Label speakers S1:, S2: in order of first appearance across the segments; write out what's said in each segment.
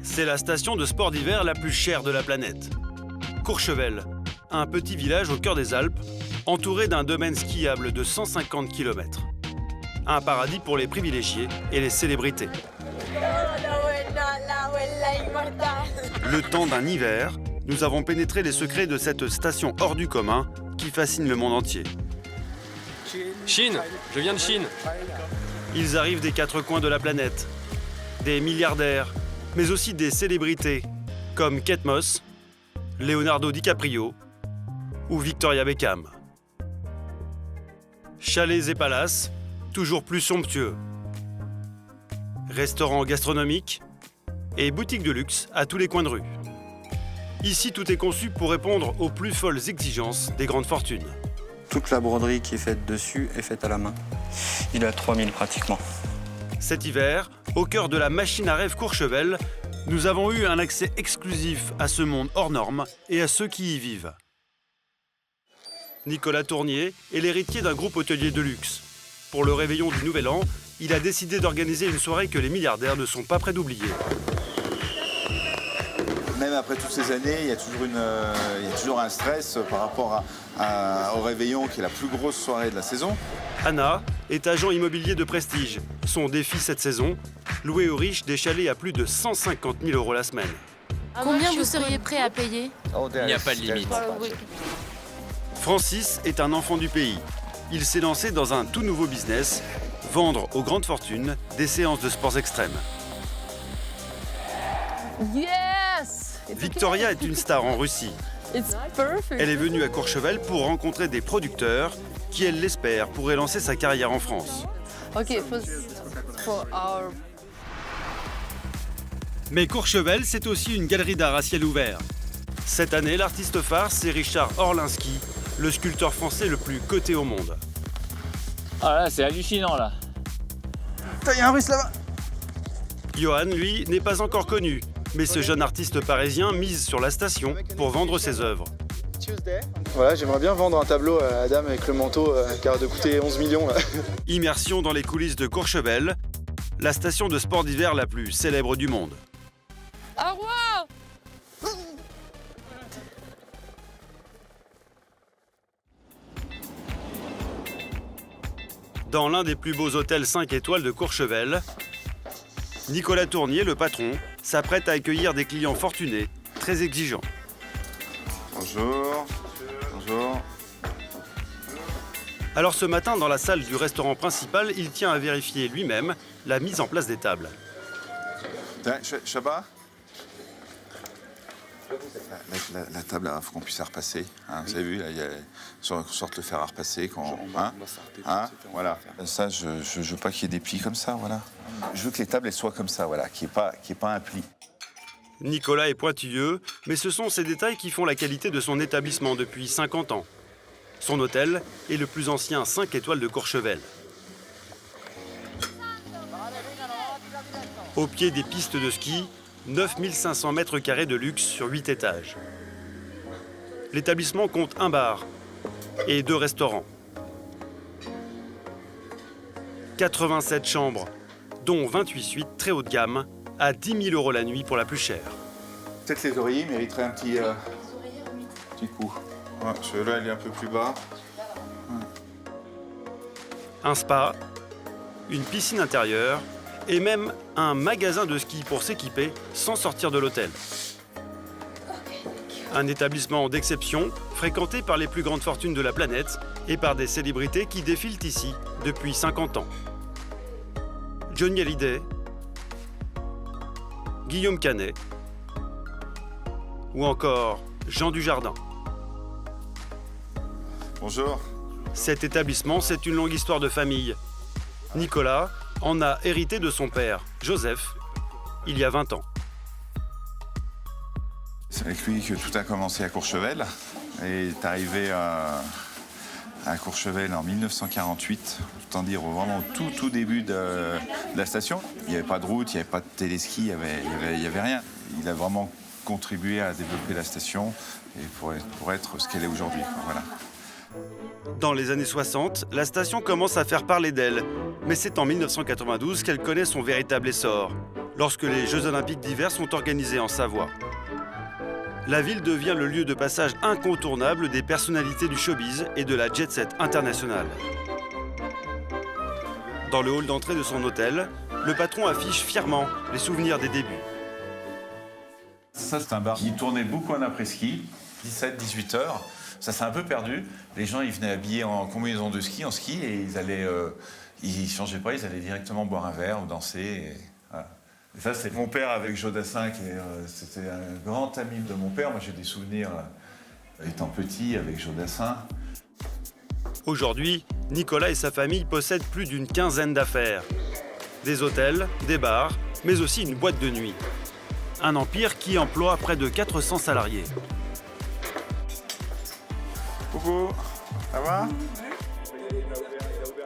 S1: C'est la station de sport d'hiver la plus chère de la planète. Courchevel, un petit village au cœur des Alpes, entouré d'un domaine skiable de 150 km. Un paradis pour les privilégiés et les célébrités. Le temps d'un hiver, nous avons pénétré les secrets de cette station hors du commun qui fascine le monde entier.
S2: Chine, je viens de Chine.
S1: Ils arrivent des quatre coins de la planète. Des milliardaires, mais aussi des célébrités comme Kate Moss, Leonardo DiCaprio ou Victoria Beckham. Chalets et palaces, toujours plus somptueux. Restaurants gastronomiques et boutiques de luxe à tous les coins de rue. Ici, tout est conçu pour répondre aux plus folles exigences des grandes fortunes.
S3: Toute la broderie qui est faite dessus est faite à la main. Il est à 3000 pratiquement.
S1: Cet hiver, au cœur de la machine à rêve Courchevel, nous avons eu un accès exclusif à ce monde hors norme et à ceux qui y vivent. Nicolas Tournier est l'héritier d'un groupe hôtelier de luxe. Pour le réveillon du Nouvel An, il a décidé d'organiser une soirée que les milliardaires ne sont pas prêts d'oublier.
S4: Même après toutes ces années, il y a toujours un stress par rapport au réveillon qui est la plus grosse soirée de la saison.
S1: Anna est agent immobilier de prestige. Son défi cette saison, louer aux riches des chalets à plus de 150 000 € la semaine.
S5: Combien vous seriez prêt à payer?
S2: Il n'y a pas de limite.
S1: Francis est un enfant du pays. Il s'est lancé dans un tout nouveau business, vendre aux grandes fortunes des séances de sports extrêmes.
S5: Yes!
S1: Victoria est une star en Russie. Elle est venue à Courchevel pour rencontrer des producteurs qui, elle l'espère, pourraient lancer sa carrière en France. Mais Courchevel, c'est aussi une galerie d'art à ciel ouvert. Cette année, l'artiste phare, c'est Richard Orlinski, le sculpteur français le plus coté au monde.
S6: Ah là, c'est hallucinant là.
S3: Putain, il y a un russe là-bas.
S1: Johan, lui, n'est pas encore connu, mais ce jeune artiste parisien mise sur la station pour vendre ses œuvres.
S7: Voilà, j'aimerais bien vendre un tableau à la dame avec le manteau qui a de coûter 11 millions. Là.
S1: Immersion dans les coulisses de Courchevel, la station de sport d'hiver la plus célèbre du monde.
S5: Au revoir!
S1: Dans l'un des plus beaux hôtels 5 étoiles de Courchevel, Nicolas Tournier, le patron, s'apprête à accueillir des clients fortunés, très exigeants.
S4: Bonjour. Bonjour.
S1: Alors ce matin, dans la salle du restaurant principal, il tient à vérifier lui-même la mise en place des tables.
S4: Chabat, la table, il faut qu'on puisse la repasser. Hein, vous avez vu, là, il y a sorte le fer à repasser. Voilà. Ça, je veux pas qu'il y ait des plis comme ça, voilà. Je veux que les tables elles soient comme ça, voilà, qu'il n'y ait pas un pli.
S1: Nicolas est pointilleux, mais ce sont ces détails qui font la qualité de son établissement depuis 50 ans. Son hôtel est le plus ancien 5 étoiles de Courchevel. Au pied des pistes de ski, 9500 mètres carrés de luxe sur 8 étages. L'établissement compte un bar et 2 restaurants. 87 chambres, dont 28 suites très haut de gamme, à 10 000 € la nuit pour la plus chère.
S4: Peut-être les oreillers mériteraient un petit coup. Ouais, celui-là, il est un peu plus bas.
S1: Un spa, une piscine intérieure et même un magasin de ski pour s'équiper sans sortir de l'hôtel. Un établissement d'exception, fréquenté par les plus grandes fortunes de la planète et par des célébrités qui défilent ici depuis 50 ans. Johnny Hallyday, Guillaume Canet ou encore Jean Dujardin.
S4: Bonjour.
S1: Cet établissement, c'est une longue histoire de famille. Nicolas en a hérité de son père, Joseph, il y a 20 ans.
S4: C'est avec lui que tout a commencé à Courchevel. Et est arrivé à Courchevel en 1948, autant dire vraiment au tout début de la station. Il n'y avait pas de route, il n'y avait pas de téléski, il n'y avait rien. Il a vraiment contribué à développer la station et pour être ce qu'elle est aujourd'hui. Voilà.
S1: Dans les années 60, la station commence à faire parler d'elle. Mais c'est en 1992 qu'elle connaît son véritable essor. lorsque les Jeux Olympiques d'hiver sont organisés en Savoie. La ville devient le lieu de passage incontournable des personnalités du showbiz et de la jet-set internationale. Dans le hall d'entrée de son hôtel, le patron affiche fièrement les souvenirs des débuts.
S4: Ça, c'est un bar qui tournait beaucoup en après-ski, 17-18 heures. Ça s'est un peu perdu. Les gens, ils venaient habillés en combinaison de ski, en ski, et ils changeaient pas, ils allaient directement boire un verre ou danser. Et, voilà. Et ça, c'est mon père avec Joe Dassin, c'était un grand ami de mon père. Moi, j'ai des souvenirs étant petit avec Joe Dassin.
S1: Aujourd'hui, Nicolas et sa famille possèdent plus d'une quinzaine d'affaires. Des hôtels, des bars, mais aussi une boîte de nuit. Un empire qui emploie près de 400 salariés.
S4: Coucou, ça va?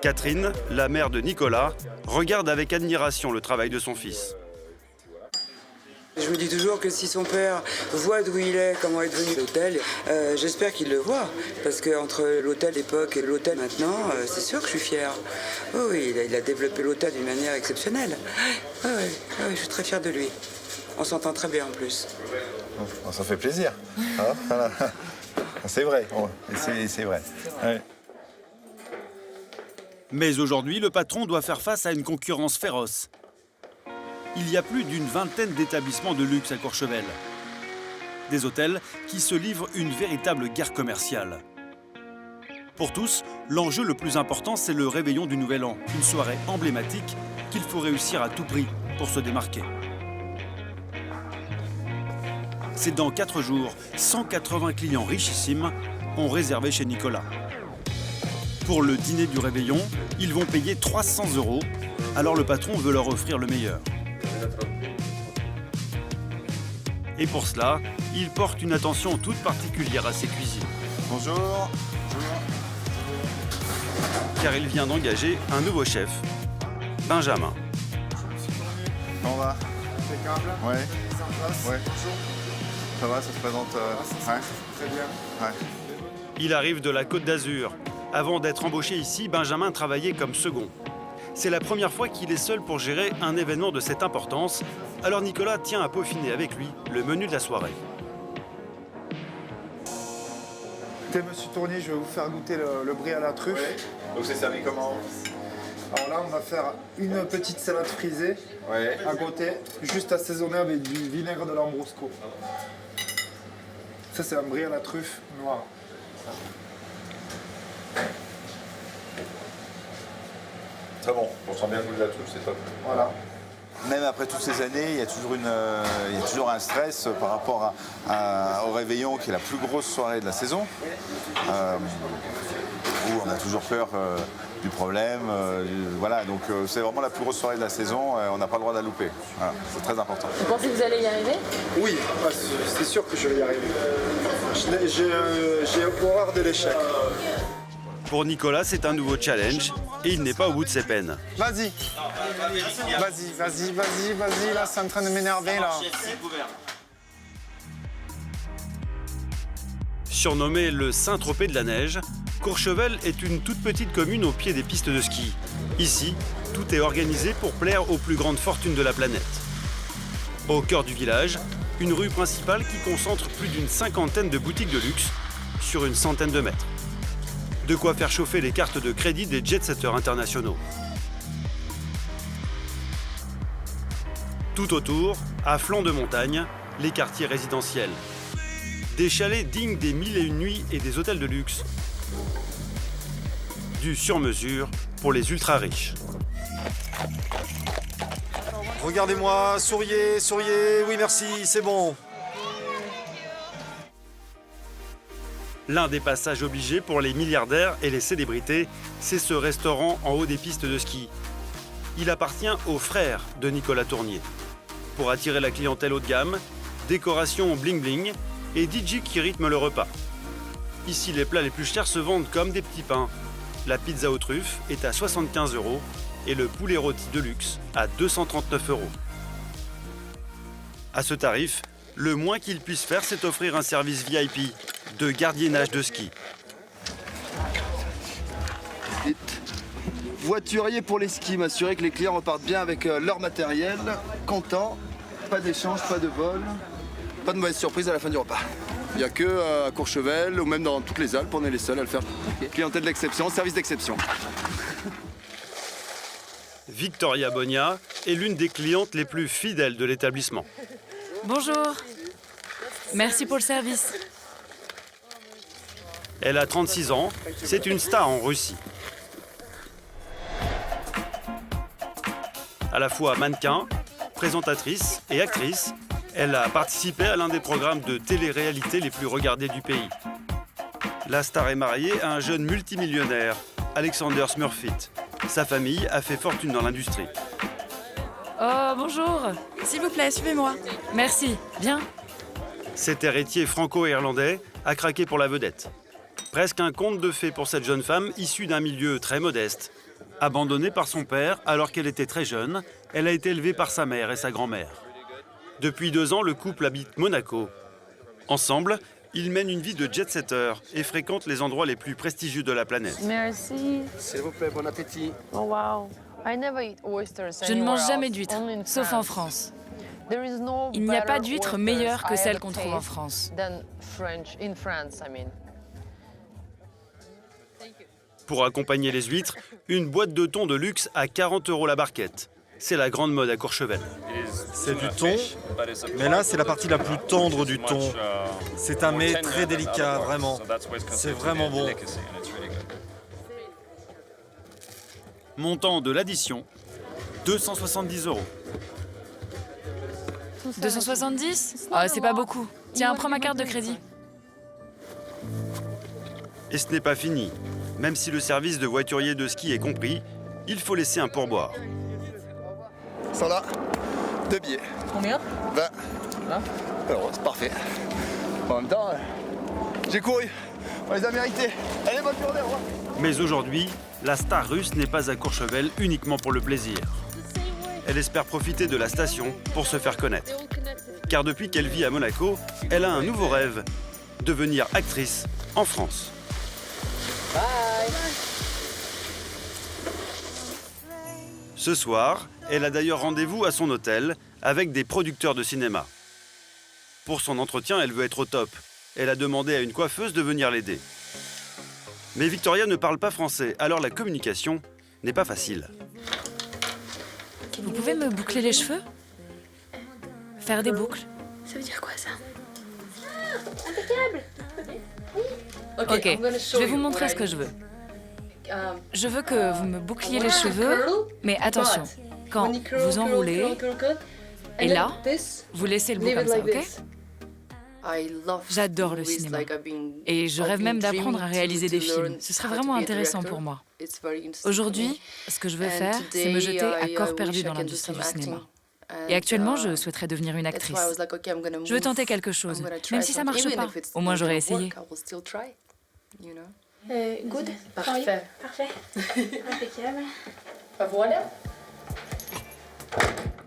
S1: Catherine, la mère de Nicolas, regarde avec admiration le travail de son fils.
S8: Je me dis toujours que si son père voit d'où il est, comment est devenu l'hôtel, j'espère qu'il le voit. Parce qu'entre l'hôtel d'époque et l'hôtel maintenant, c'est sûr que je suis fier. Oh oui, il a développé l'hôtel d'une manière exceptionnelle. Oh oui, je suis très fier de lui. On s'entend très bien en plus.
S4: Ça fait plaisir. Hein, voilà. C'est vrai, c'est vrai. Ouais.
S1: Mais aujourd'hui, le patron doit faire face à une concurrence féroce. Il y a plus d'une vingtaine d'établissements de luxe à Courchevel. Des hôtels qui se livrent une véritable guerre commerciale. Pour tous, l'enjeu le plus important, c'est le réveillon du Nouvel An, une soirée emblématique qu'il faut réussir à tout prix pour se démarquer. C'est dans 4 jours, 180 clients richissimes ont réservé chez Nicolas. Pour le dîner du réveillon, ils vont payer 300 €, alors le patron veut leur offrir le meilleur. Et pour cela, il porte une attention toute particulière à ses cuisines.
S4: Bonjour.
S1: Car il vient d'engager un nouveau chef, Benjamin.
S4: Comment on va? Ouais. Ouais. Ça va, ça se présente ouais. Très bien. Ouais.
S1: Il arrive de la Côte d'Azur. Avant d'être embauché ici, Benjamin travaillait comme second. C'est la première fois qu'il est seul pour gérer un événement de cette importance, alors Nicolas tient à peaufiner avec lui le menu de la soirée.
S7: Écoutez, monsieur Tournier, je vais vous faire goûter le brie à la truffe.
S4: Ouais. Donc c'est servi comment?
S7: Alors là, on va faire une petite salade frisée à côté, juste assaisonnée avec du vinaigre de Lambrusco. Ça, c'est un brie à la truffe noire.
S4: Très bon, on sent bien le goût de la truffe, c'est top.
S7: Voilà.
S4: Même après toutes ces années, il y a toujours un stress par rapport au réveillon, qui est la plus grosse soirée de la saison, où on a toujours peur du problème. Voilà, donc c'est vraiment la plus grosse soirée de la saison, on n'a pas le droit de la louper. Voilà, c'est très important.
S5: Vous pensez que vous allez y arriver?
S7: Oui, c'est sûr que je vais y arriver. J'ai horreur de l'échec.
S1: Pour Nicolas, c'est un nouveau challenge et il n'est pas au bout de ses peines.
S7: Vas-y, là, c'est en train de m'énerver, là.
S1: Surnommé le Saint-Tropez de la neige, Courchevel est une toute petite commune au pied des pistes de ski. Ici, tout est organisé pour plaire aux plus grandes fortunes de la planète. Au cœur du village, une rue principale qui concentre plus d'une cinquantaine de boutiques de luxe sur une centaine de mètres. De quoi faire chauffer les cartes de crédit des jet-setters internationaux. Tout autour, à flanc de montagne, les quartiers résidentiels. Des chalets dignes des 1001 nuits et des hôtels de luxe. Du sur-mesure pour les ultra-riches.
S9: Regardez-moi, souriez, souriez, oui merci, c'est bon.
S1: L'un des passages obligés pour les milliardaires et les célébrités, c'est ce restaurant en haut des pistes de ski. Il appartient aux frères de Nicolas Tournier. Pour attirer la clientèle haut de gamme, décoration bling-bling et DJ qui rythme le repas. Ici, les plats les plus chers se vendent comme des petits pains. La pizza aux truffes est à 75 € et le poulet rôti de luxe à 239 €. À ce tarif, le moins qu'il puisse faire, c'est offrir un service VIP de gardiennage de ski.
S10: Voiturier pour les skis, m'assurer que les clients repartent bien avec leur matériel, content, pas d'échange, pas de vol, pas de mauvaise surprise à la fin du repas. Il n'y a que à Courchevel ou même dans toutes les Alpes, on est les seuls à le faire. Clientèle d'exception, service d'exception.
S1: Victoria Bonia est l'une des clientes les plus fidèles de l'établissement.
S5: Bonjour. Merci pour le service.
S1: Elle a 36 ans, c'est une star en Russie. À la fois mannequin, présentatrice et actrice, elle a participé à l'un des programmes de télé-réalité les plus regardés du pays. La star est mariée à un jeune multimillionnaire, Alexander Smurfit. Sa famille a fait fortune dans l'industrie.
S5: Oh, bonjour.
S11: S'il vous plaît, suivez-moi.
S5: Merci. Bien.
S1: Cet héritier franco-irlandais a craqué pour la vedette. Presque un conte de fées pour cette jeune femme issue d'un milieu très modeste. Abandonnée par son père alors qu'elle était très jeune, elle a été élevée par sa mère et sa grand-mère. Depuis 2 ans, le couple habite Monaco. Ensemble, ils mènent une vie de jet-setter et fréquentent les endroits les plus prestigieux de la planète.
S5: Merci.
S10: S'il vous plaît, bon appétit.
S5: Oh, wow. Je ne mange jamais d'huîtres, sauf en France. Il n'y a pas d'huîtres meilleures que celles qu'on trouve en France.
S1: Pour accompagner les huîtres, une boîte de thon de luxe à 40 € la barquette. C'est la grande mode à Courchevel.
S9: C'est du thon, mais là c'est la partie la plus tendre du thon. C'est un mets très délicat, vraiment. C'est vraiment bon.
S1: Montant de l'addition, 270 €.
S5: 270 ? Ah, c'est pas beaucoup. Tiens, prends ma carte de crédit.
S1: Et ce n'est pas fini. Même si le service de voiturier de ski est compris, il faut laisser un pourboire.
S10: Sans là, 2 billets.
S11: Combien
S10: 20. Alors, c'est parfait. En même temps, j'ai couru. On les a mérités. Allez, bonne journée, au revoir.
S1: Mais aujourd'hui, la star russe n'est pas à Courchevel uniquement pour le plaisir. Elle espère profiter de la station pour se faire connaître. Car depuis qu'elle vit à Monaco, elle a un nouveau rêve, devenir actrice en France. Ce soir, elle a d'ailleurs rendez-vous à son hôtel avec des producteurs de cinéma. Pour son entretien, elle veut être au top. Elle a demandé à une coiffeuse de venir l'aider. Mais Victoria ne parle pas français, alors la communication n'est pas facile.
S5: Vous pouvez me boucler les cheveux ? Faire des boucles.
S11: Ça veut dire quoi ça?
S5: Ok, je vais vous montrer ce que je veux. Je veux que vous me boucliez les cheveux, mais attention, quand vous enroulez, et là, vous laissez le bout comme ça, ok? J'adore le cinéma. Et je rêve même d'apprendre à réaliser des films. Ce serait vraiment intéressant pour moi. Aujourd'hui, ce que je veux faire, c'est me jeter à corps perdu dans l'industrie du cinéma. Et actuellement, je souhaiterais devenir une actrice. Je veux tenter quelque chose, même si ça marche pas. Au moins, j'aurais essayé.
S11: Good.
S5: Parfait.
S11: Parfait. Impeccable.
S5: Voilà.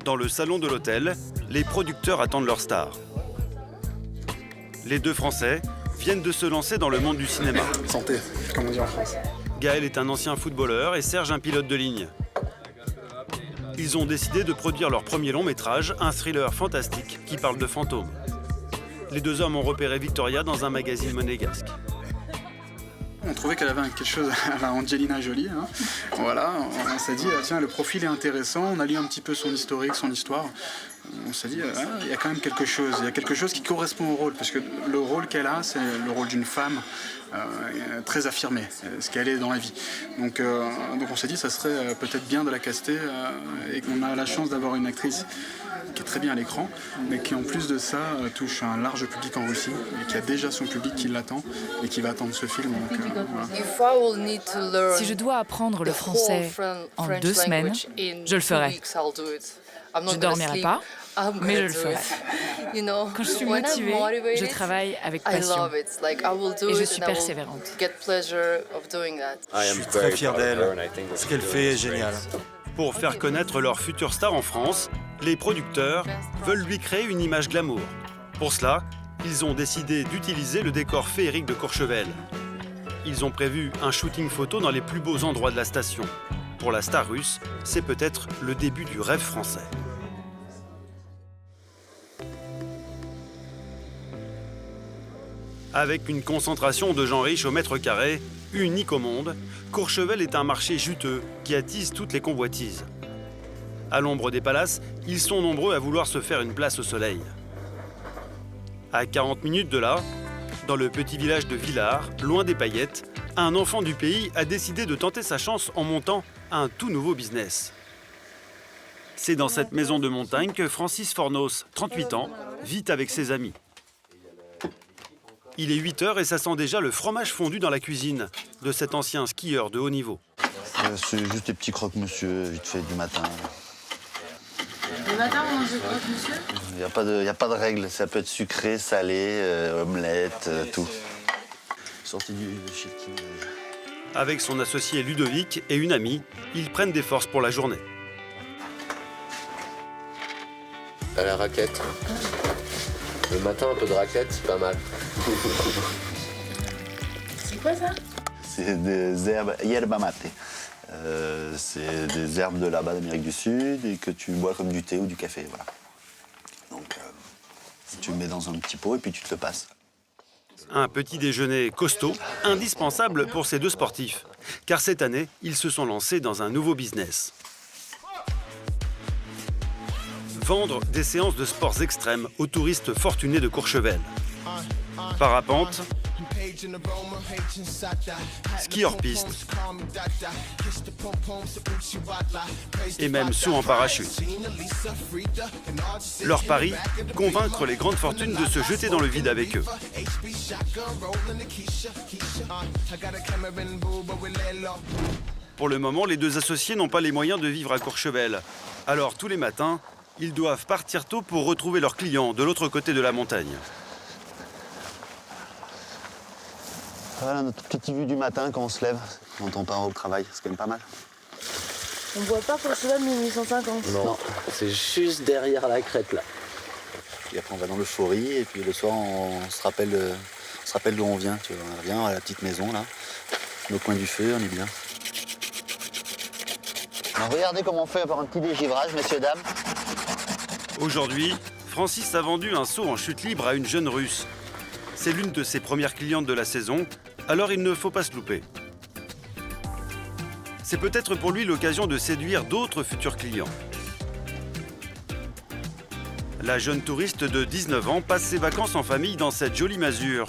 S1: Dans le salon de l'hôtel, les producteurs attendent leur star. Les 2 Français viennent de se lancer dans le monde du cinéma.
S7: Santé, comme on dit en France.
S1: Gaël est un ancien footballeur et Serge un pilote de ligne. Ils ont décidé de produire leur premier long métrage, un thriller fantastique qui parle de fantômes. Les 2 hommes ont repéré Victoria dans un magazine monégasque.
S12: On trouvait qu'elle avait quelque chose à la Angelina Jolie. Hein. Voilà, on s'est dit, tiens, le profil est intéressant. On a lu un petit peu son historique, son histoire. On s'est dit, il y a quand même quelque chose. Il y a quelque chose qui correspond au rôle. Parce que le rôle qu'elle a, c'est le rôle d'une femme très affirmée, ce qu'elle est dans la vie. Donc on s'est dit, ça serait peut-être bien de la caster. Et qu'on a la chance d'avoir une actrice qui est très bien à l'écran, mais qui en plus de ça touche un large public en Russie et qui a déjà son public qui l'attend et qui va attendre ce film. Donc, voilà.
S5: Si je dois apprendre le français en 2 semaines, je le ferai. Je ne dormirai pas, mais je le ferai. Quand je suis motivée, je travaille avec passion et je suis persévérante.
S9: Je suis très fier d'elle. Ce qu'elle fait est génial.
S1: Pour faire connaître leur future star en France, les producteurs veulent lui créer une image glamour. Pour cela, ils ont décidé d'utiliser le décor féerique de Courchevel. Ils ont prévu un shooting photo dans les plus beaux endroits de la station. Pour la star russe, c'est peut-être le début du rêve français. Avec une concentration de gens riches au mètre carré, unique au monde, Courchevel est un marché juteux qui attise toutes les convoitises. À l'ombre des palaces, ils sont nombreux à vouloir se faire une place au soleil. À 40 minutes de là, dans le petit village de Villars, loin des paillettes, un enfant du pays a décidé de tenter sa chance en montant un tout nouveau business. C'est dans cette maison de montagne que Francis Fornos, 38 ans, vit avec ses amis. Il est 8 h et ça sent déjà le fromage fondu dans la cuisine de cet ancien skieur de haut niveau.
S13: C'est juste des petits croque-monsieur, vite fait, du matin.
S11: Le matin, on mange des croque-monsieur ?
S13: Il n'y a pas de règle, ça peut être sucré, salé, omelette, tout. Sorti du shifting.
S1: Avec son associé Ludovic et une amie, ils prennent des forces pour la journée.
S14: À la raquette. Le matin, un peu de raquette, c'est pas mal.
S11: C'est quoi ça?
S13: C'est des herbes yerba mate. C'est des herbes de là-bas d'Amérique du Sud et que tu bois comme du thé ou du café, voilà. Donc, tu le mets dans un petit pot et puis tu te le passes.
S1: Un petit déjeuner costaud, indispensable pour ces deux sportifs. Car cette année, ils se sont lancés dans un nouveau business. Vendre des séances de sports extrêmes aux touristes fortunés de Courchevel. Parapente, ski hors-piste et même saut en parachute. Leur pari, convaincre les grandes fortunes de se jeter dans le vide avec eux. Pour le moment, les deux associés n'ont pas les moyens de vivre à Courchevel. Alors tous les matins, ils doivent partir tôt pour retrouver leurs clients de l'autre côté de la montagne.
S13: Voilà notre petite vue du matin quand on se lève, quand on part au travail, c'est quand même pas mal.
S11: On voit pas Courchevel 1850.
S14: Non, c'est juste derrière la crête là.
S13: Et après on va dans l'euphorie et puis le soir on se rappelle d'où on vient. Tu vois, on revient à la petite maison là, au coin du feu, on est bien. Alors, regardez comment on fait pour un petit dégivrage, messieurs, dames.
S1: Aujourd'hui, Francis a vendu un saut en chute libre à une jeune Russe. C'est l'une de ses premières clientes de la saison, alors il ne faut pas se louper. C'est peut-être pour lui l'occasion de séduire d'autres futurs clients. La jeune touriste de 19 ans passe ses vacances en famille dans cette jolie masure.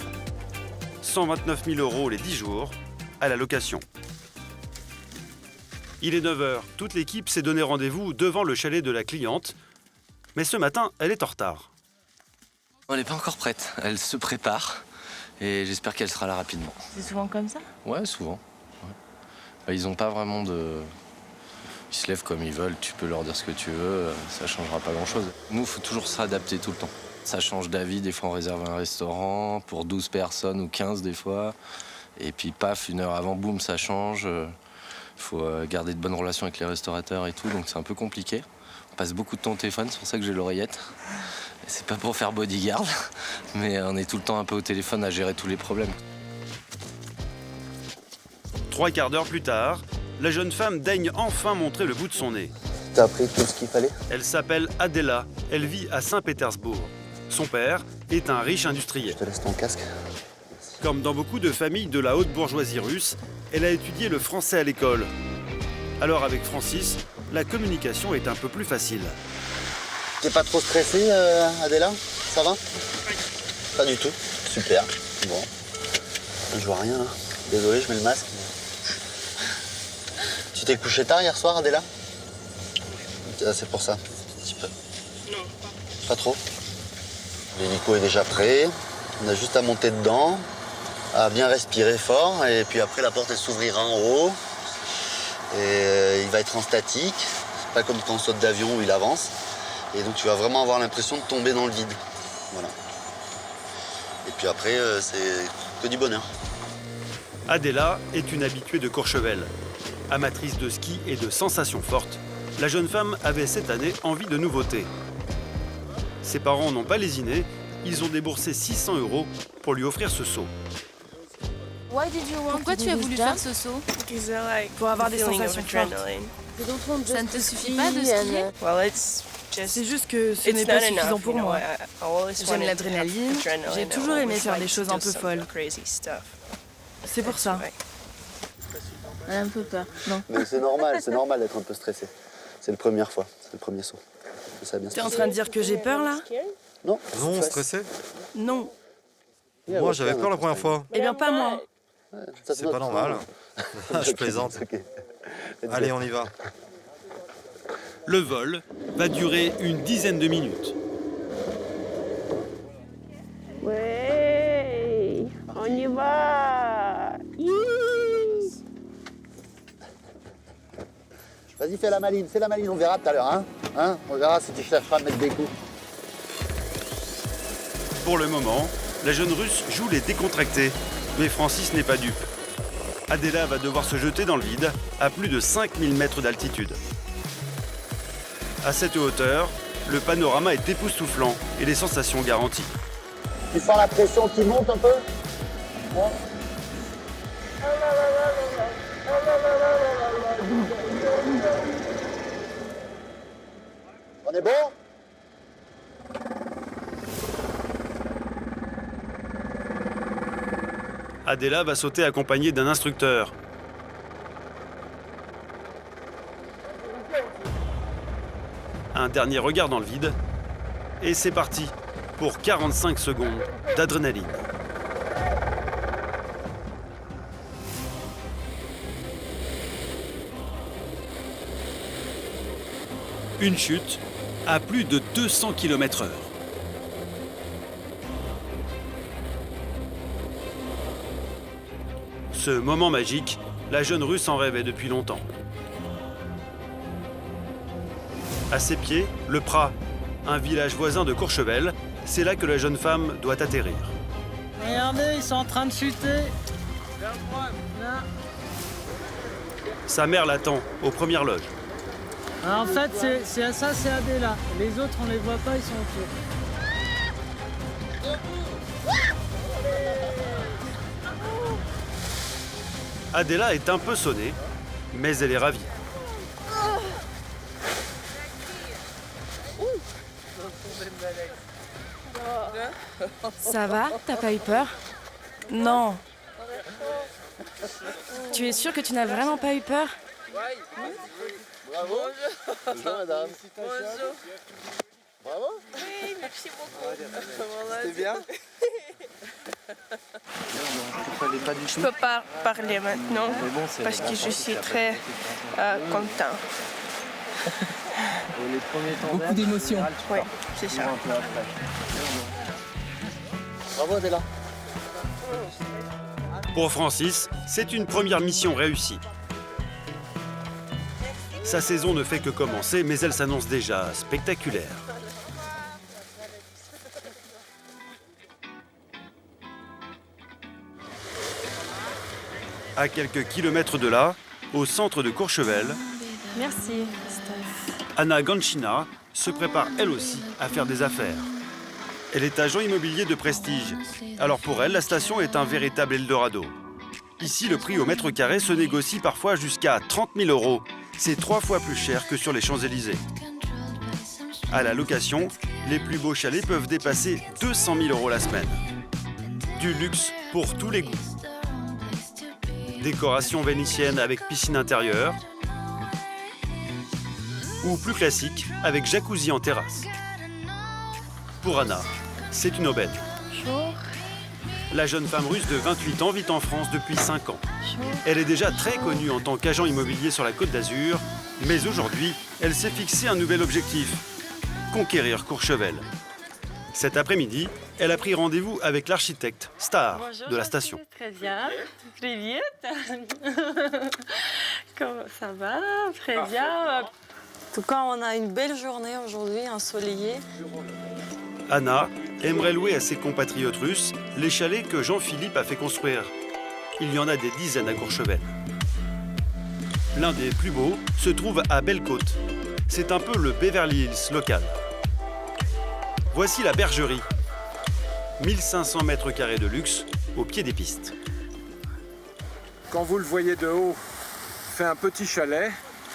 S1: 129 000 € les 10 jours, à la location. Il est 9 h, toute l'équipe s'est donné rendez-vous devant le chalet de la cliente. Mais ce matin, elle est en retard.
S14: Elle n'est pas encore prête, elle se prépare et j'espère qu'elle sera là rapidement.
S11: C'est souvent comme ça?
S14: Ouais, souvent. Ouais. Ils n'ont pas vraiment de... Ils se lèvent comme ils veulent, tu peux leur dire ce que tu veux, ça changera pas grand-chose. Nous, il faut toujours s'adapter tout le temps. Ça change d'avis, des fois on réserve un restaurant pour 12 personnes ou 15 des fois. Et puis paf, 1 heure avant, boum, ça change. Il faut garder de bonnes relations avec les restaurateurs et tout, donc c'est un peu compliqué. On passe beaucoup de temps au téléphone, c'est pour ça que j'ai l'oreillette. C'est pas pour faire bodyguard, mais on est tout le temps un peu au téléphone à gérer tous les problèmes.
S1: 3 quarts d'heure plus tard, la jeune femme daigne enfin montrer le bout de son nez.
S13: T'as appris tout ce qu'il fallait?
S1: Elle s'appelle Adela, elle vit à Saint-Pétersbourg. Son père est un riche industriel.
S13: Je te laisse ton casque.
S1: Comme dans beaucoup de familles de la haute bourgeoisie russe, elle a étudié le français à l'école. Alors avec Francis, la communication est un peu plus facile.
S13: T'es pas trop stressé, Adela? Ça va? Pas du tout. Super. Bon. Je vois rien là. Désolé, je mets le masque. Tu t'es couché tard hier soir, Adela? C'est pour ça. Un petit peu. Non. Pas trop? L'hélico est déjà prêt. On a juste à monter dedans, à bien respirer fort, et puis après la porte elle s'ouvrira en haut. Et il va être en statique, pas comme quand on saute d'avion où il avance. Et donc tu vas vraiment avoir l'impression de tomber dans le vide. Voilà. Et puis après, c'est que du bonheur.
S1: Adela est une habituée de Courchevel. Amatrice de ski et de sensations fortes, la jeune femme avait cette année envie de nouveautés. Ses parents n'ont pas lésiné, ils ont déboursé 600 € pour lui offrir ce saut.
S5: Pourquoi tu as voulu faire ce saut?
S11: Pour avoir des sensations fortes.
S5: Ça ne te suffit pas de skier?
S15: C'est juste que ce n'est pas suffisant pour moi. J'aime l'adrénaline, j'ai toujours aimé faire des choses un peu folles. C'est pour ça.
S11: Elle a un peu peur. Non.
S13: Mais c'est normal d'être un peu stressé. C'est la première fois, c'est le premier saut. Ça a bien se
S15: T'es en
S13: passer.
S15: train de dire que j'ai peur là?
S13: Non.
S9: Non, stressé.
S15: Non.
S9: Moi, j'avais peur la première fois.
S15: Eh bien, pas moi.
S9: C'est pas normal. Je plaisante. Allez, on y va.
S1: Le vol va durer une dizaine de minutes.
S11: Ouais, on y va.
S13: Vas-y, fais la maline, on verra tout à l'heure. Hein, on verra si tu chercheras à mettre des coups.
S1: Pour le moment, la jeune Russe joue les décontractés, mais Francis n'est pas dupe. Adela va devoir se jeter dans le vide à plus de 5000 mètres d'altitude. À cette hauteur, le panorama est époustouflant et les sensations garanties.
S13: Tu sens la pression qui monte un peu? Ouais. On est bon?
S1: Adela va sauter accompagnée d'un instructeur. Un dernier regard dans le vide, et c'est parti pour 45 secondes d'adrénaline. Une chute à plus de 200 km/h. Ce moment magique, la jeune Russe en rêvait depuis longtemps. À ses pieds, le Prat, un village voisin de Courchevel. C'est là que la jeune femme doit atterrir.
S16: Regardez, ils sont en train de chuter.
S1: Sa mère l'attend aux premières loges.
S16: Alors en fait, c'est Adela. Les autres, on les voit pas, ils sont autour.
S1: Adela est un peu sonnée, mais elle est ravie.
S5: Ça va? T'as pas eu peur?
S15: Non.
S5: Tu es sûre que tu n'as vraiment pas eu peur?
S13: Bravo. Bonjour madame.
S11: Bonjour.
S13: Bravo.
S11: Oui, merci beaucoup.
S13: C'était bien?
S11: Je peux pas parler maintenant parce que je suis très content.
S16: Beaucoup d'émotions.
S11: Oui, c'est ça.
S13: Bravo Adela.
S1: Pour Francis, c'est une première mission réussie. Sa saison ne fait que commencer, mais elle s'annonce déjà spectaculaire. À quelques kilomètres de là, au centre de Courchevel,
S5: Merci.
S1: Anna Ganchina se prépare elle aussi à faire des affaires. Elle est agent immobilier de prestige. Alors pour elle, la station est un véritable Eldorado. Ici, le prix au mètre carré se négocie parfois jusqu'à 30 000 €. C'est 3 fois plus cher que sur les Champs-Élysées. À la location, les plus beaux chalets peuvent dépasser 200 000 € la semaine. Du luxe pour tous les goûts. Décoration vénitienne avec piscine intérieure, ou plus classique avec jacuzzi en terrasse. Pour Anna, c'est une aubaine. La jeune femme russe de 28 ans vit en France depuis 5 ans. Elle est déjà très connue en tant qu'agent immobilier sur la Côte d'Azur, mais aujourd'hui, elle s'est fixé un nouvel objectif, conquérir Courchevel. Cet après-midi, elle a pris rendez-vous avec l'architecte star de la station.
S11: Très bien. Привет. Comment ça va? Très bien. En tout cas, on a une belle journée aujourd'hui, ensoleillée.
S1: Anna aimerait louer à ses compatriotes russes les chalets que Jean-Philippe a fait construire. Il y en a des dizaines à Courchevel. L'un des plus beaux se trouve à Belle-Côte. C'est un peu le Beverly Hills local. Voici la bergerie. 1500 mètres carrés de luxe au pied des pistes.
S17: Quand vous le voyez de haut, c'est un petit chalet.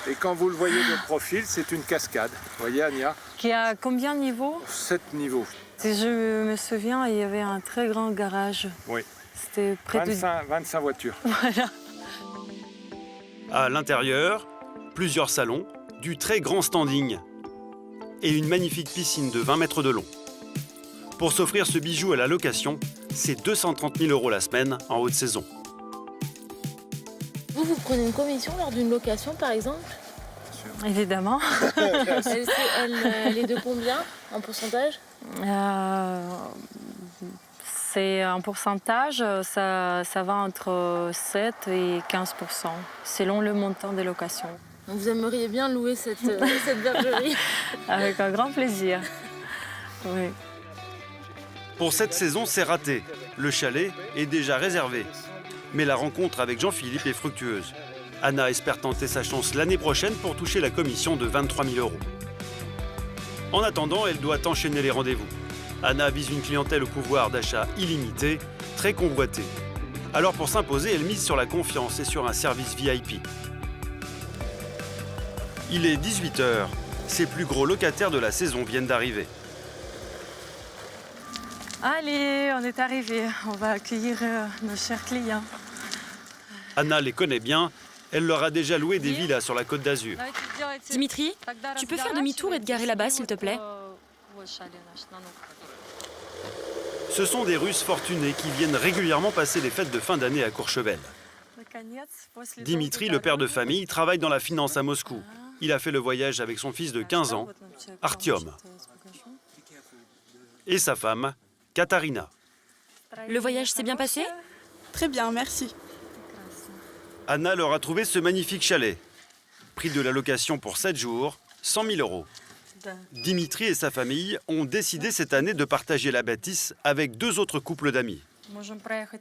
S17: Et quand vous le voyez de profil, c'est une cascade. Vous voyez, Ania?
S18: Qui a combien de niveaux?
S17: 7 niveaux.
S18: Si je me souviens, il y avait un très grand garage.
S17: Oui.
S18: C'était près de
S17: 25 voitures.
S18: Voilà.
S1: À l'intérieur, plusieurs salons, du très grand standing et une magnifique piscine de 20 mètres de long. Pour s'offrir ce bijou à la location, c'est 230 000 € la semaine en haute saison.
S19: Vous prenez une commission lors d'une location, par exemple?
S18: Évidemment.
S19: Elle est de combien en pourcentage?
S18: C'est un pourcentage, ça va entre 7 et 15%, selon le montant des locations.
S19: Donc vous aimeriez bien louer cette bergerie?
S18: Avec un grand plaisir. Oui.
S1: Pour cette saison, c'est raté. Le chalet est déjà réservé. Mais la rencontre avec Jean-Philippe est fructueuse. Anna espère tenter sa chance l'année prochaine pour toucher la commission de 23 000 €. En attendant, elle doit enchaîner les rendez-vous. Anna vise une clientèle au pouvoir d'achat illimité, très convoitée. Alors pour s'imposer, elle mise sur la confiance et sur un service VIP. Il est 18 h. Ses plus gros locataires de la saison viennent d'arriver.
S18: Allez, on est arrivé. On va accueillir nos chers clients.
S5: Anna les connaît bien. Elle leur a déjà loué des villas sur la Côte d'Azur.
S20: Dimitri, tu peux faire demi-tour et te garer là-bas, s'il te plaît?
S5: Ce sont des Russes fortunés qui viennent régulièrement passer les fêtes de fin d'année à Courchevel. Dimitri, le père de famille, travaille dans la finance à Moscou. Il a fait le voyage avec son fils de 15 ans, Artyom, et sa femme, Katarina.
S20: Le voyage s'est bien passé?
S15: Très bien, merci.
S5: Anna leur a trouvé ce magnifique chalet. Prix de la location pour 7 jours, 100 000 €. Dimitri et sa famille ont décidé cette année de partager la bâtisse avec 2 autres couples d'amis.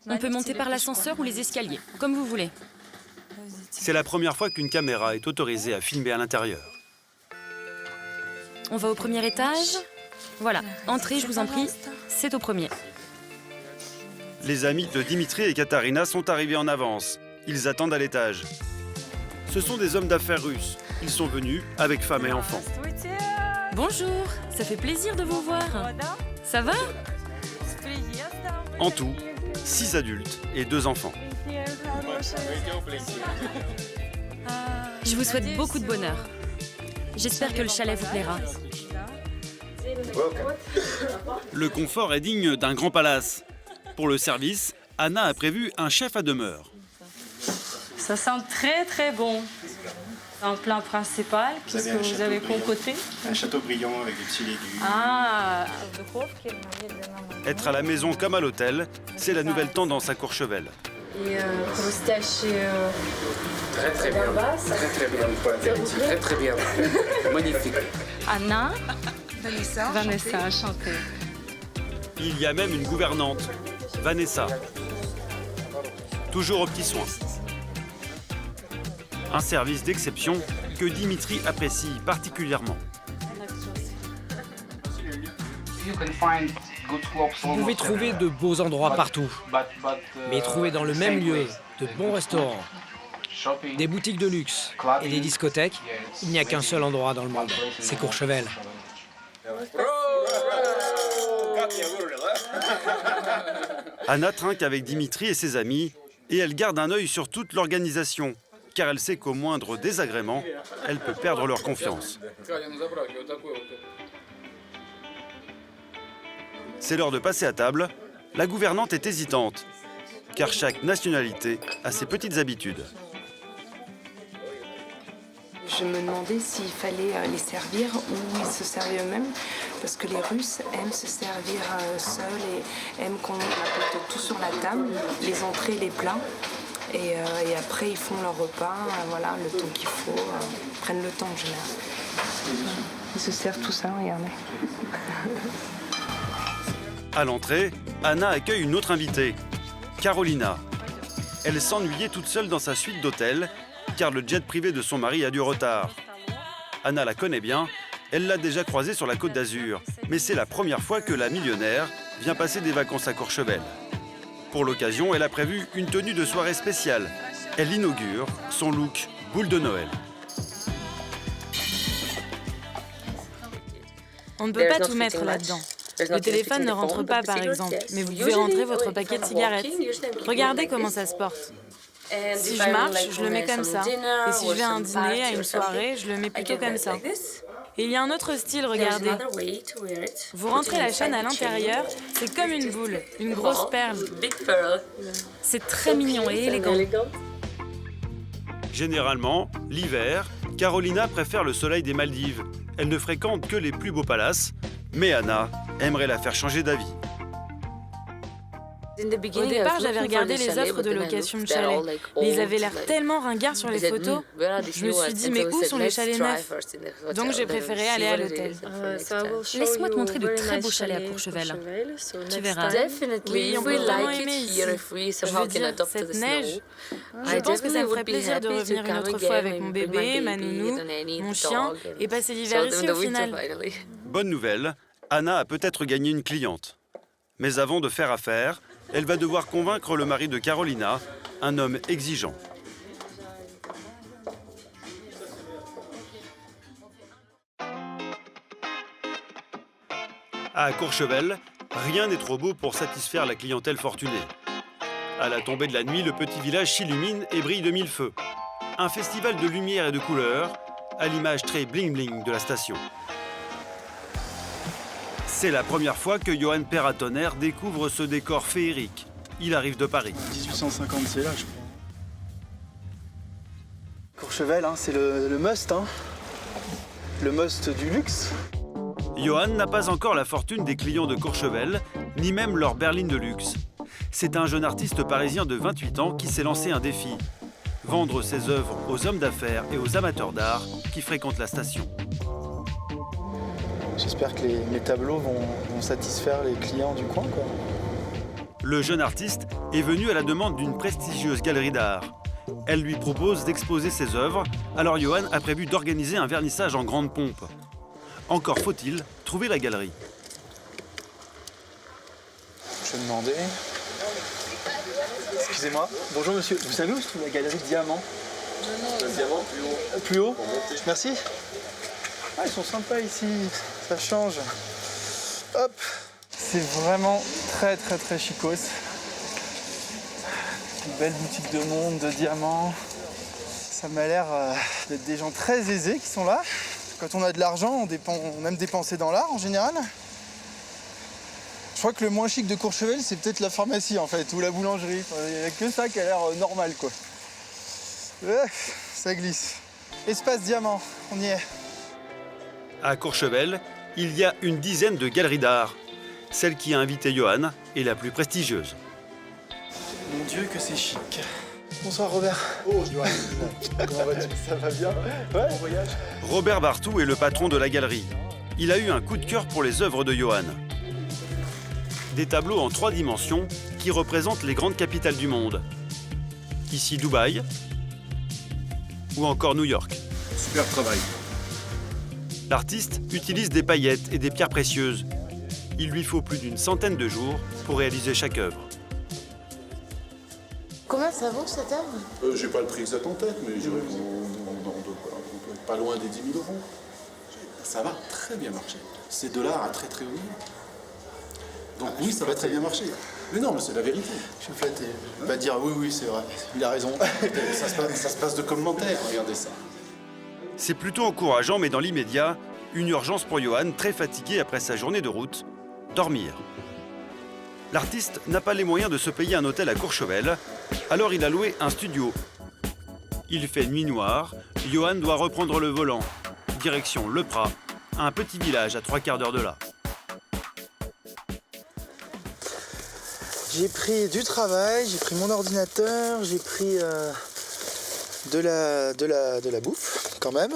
S20: On peut monter par l'ascenseur ou les escaliers, comme vous voulez.
S5: C'est la première fois qu'une caméra est autorisée à filmer à l'intérieur.
S20: On va au premier étage. Voilà, entrez, je vous en prie, c'est au premier.
S5: Les amis de Dimitri et Katarina sont arrivés en avance. Ils attendent à l'étage. Ce sont des hommes d'affaires russes. Ils sont venus avec femmes et enfants.
S20: Bonjour, ça fait plaisir de vous voir. Ça va?
S5: En tout, 6 adultes et 2 enfants.
S20: Je vous souhaite beaucoup de bonheur. J'espère que le chalet vous plaira.
S5: Le confort est digne d'un grand palace. Pour le service, Anna a prévu un chef à demeure.
S18: Ça sent très très bon. Un plat principal, qu'est-ce que vous avez concocté?
S21: Un château brillant avec des petits légumes.
S18: Ah,
S5: Être à la maison comme à l'hôtel, c'est la nouvelle tendance à Courchevel.
S19: Et crustacés
S2: très très bien. Très bien pour l'apéritif. Très très bien. Magnifique.
S18: Anna,
S15: Vanessa,
S18: enchantée.
S5: Il y a même une gouvernante, Vanessa. Toujours aux petits soins. Un service d'exception que Dimitri apprécie particulièrement.
S22: Vous pouvez trouver de beaux endroits partout, mais trouver dans le même lieu de bons restaurants, des boutiques de luxe et des discothèques, il n'y a qu'un seul endroit dans le monde, c'est Courchevel.
S5: Anna trinque avec Dimitri et ses amis et elle garde un œil sur toute l'organisation, car elle sait qu'au moindre désagrément, elle peut perdre leur confiance. C'est l'heure de passer à table. La gouvernante est hésitante, car chaque nationalité a ses petites habitudes.
S23: Je me demandais s'il fallait les servir ou ils se servaient eux-mêmes, parce que les Russes aiment se servir seuls et aiment qu'on apporte tout sur la table, les entrées, les plats. Et après, ils font leur repas, voilà, le temps qu'il faut, prennent le temps en général. Ils se servent tout ça, regardez.
S5: À l'entrée, Anna accueille une autre invitée, Carolina. Elle s'ennuyait toute seule dans sa suite d'hôtel, car le jet privé de son mari a du retard. Anna la connaît bien, elle l'a déjà croisée sur la Côte d'Azur, mais c'est la première fois que la millionnaire vient passer des vacances à Courchevel. Pour l'occasion, elle a prévu une tenue de soirée spéciale. Elle inaugure son look boule de Noël.
S15: On ne peut pas tout mettre là-dedans. Le téléphone ne rentre pas, par exemple, mais vous pouvez rentrer votre paquet de cigarettes. Regardez comment ça se porte. Si je marche, je le mets comme ça. Et si je vais à un dîner, à une soirée, je le mets plutôt comme ça. Et il y a un autre style, regardez. Vous rentrez la chaîne à l'intérieur, c'est comme une boule, une grosse perle. C'est très mignon et élégant.
S1: Généralement, l'hiver, Carolina préfère le soleil des Maldives. Elle ne fréquente que les plus beaux palaces, mais Anna aimerait la faire changer d'avis.
S15: Au départ, j'avais regardé les offres de location de chalets, mais ils avaient l'air tellement ringards sur les photos. Je me suis dit, mais où sont les chalets neufs? Donc j'ai préféré aller à l'hôtel.
S20: Laisse-moi te montrer de très beaux chalets à Courchevel. Tu verras.
S15: Oui, on peut vraiment aimer ici. Je veux dire, cette neige, je pense que ça me ferait plaisir de revenir une autre fois avec mon bébé, ma nounou, mon chien, et passer l'hiver ici au final.
S1: Bonne nouvelle, Anna a peut-être gagné une cliente. Mais avant de faire affaire, elle va devoir convaincre le mari de Carolina, un homme exigeant. À Courchevel, rien n'est trop beau pour satisfaire la clientèle fortunée. À la tombée de la nuit, le petit village s'illumine et brille de mille feux. Un festival de lumière et de couleurs, à l'image très bling-bling de la station. C'est la première fois que Johan Perratonnerre découvre ce décor féerique. Il arrive de Paris.
S7: 1850, c'est là, je crois. Courchevel, hein, c'est le must, hein. Le must du luxe.
S1: Johan n'a pas encore la fortune des clients de Courchevel, ni même leur berline de luxe. C'est un jeune artiste parisien de 28 ans qui s'est lancé un défi. Vendre ses œuvres aux hommes d'affaires et aux amateurs d'art qui fréquentent la station.
S7: J'espère que mes tableaux vont satisfaire les clients du coin, quoi.
S1: Le jeune artiste est venu à la demande d'une prestigieuse galerie d'art. Elle lui propose d'exposer ses œuvres, alors Johan a prévu d'organiser un vernissage en grande pompe. Encore faut-il trouver la galerie.
S7: Je vais demander... Excusez-moi, bonjour monsieur, vous savez où se trouve la galerie Diamant?
S3: Le Diamant, plus haut.
S7: Plus haut? Merci. Ah, ils sont sympas ici, ça change. Hop, c'est vraiment très très très chicos. Une belle boutique de monde, de diamants. Ça m'a l'air d'être des gens très aisés qui sont là. Quand on a de l'argent, on aime dépenser dans l'art en général. Je crois que le moins chic de Courchevel, c'est peut-être la pharmacie en fait, ou la boulangerie. Il n'y a que ça qui a l'air normal, quoi. Ça glisse. Espace Diamant, on y est.
S1: À Courchevel, il y a une dizaine de galeries d'art. Celle qui a invité Johan est la plus prestigieuse.
S7: Mon Dieu, que c'est chic. Bonsoir Robert. Oh, Johan. Comment vas-tu? Ça va bien? Ouais. Bon voyage.
S1: Robert Bartou est le patron de la galerie. Il a eu un coup de cœur pour les œuvres de Johan. Des tableaux en 3 dimensions qui représentent les grandes capitales du monde. Ici Dubaï ou encore New York.
S3: Super travail.
S1: L'artiste utilise des paillettes et des pierres précieuses. Il lui faut plus d'une centaine de jours pour réaliser chaque œuvre.
S23: Combien ça vaut cette œuvre?
S3: J'ai pas le prix exact en tête, mais je dirais qu'on peut être pas loin des 10 000 €. Ça va très bien marcher. C'est de l'art à très très haut niveau. Donc oui, ça va très bien marcher. Mais non, mais c'est la vérité.
S7: Je suis flatté. Je vais pas dire oui, c'est vrai. Il a raison.
S3: ça se passe de commentaires, regardez ça.
S1: C'est plutôt encourageant, mais dans l'immédiat, une urgence pour Johan, très fatigué après sa journée de route, dormir. L'artiste n'a pas les moyens de se payer un hôtel à Courchevel, alors il a loué un studio. Il fait nuit noire, Johan doit reprendre le volant. Direction Le Prat, un petit village à 3/4 d'heure de là.
S7: J'ai pris du travail, j'ai pris mon ordinateur, j'ai pris de la bouffe, quand même.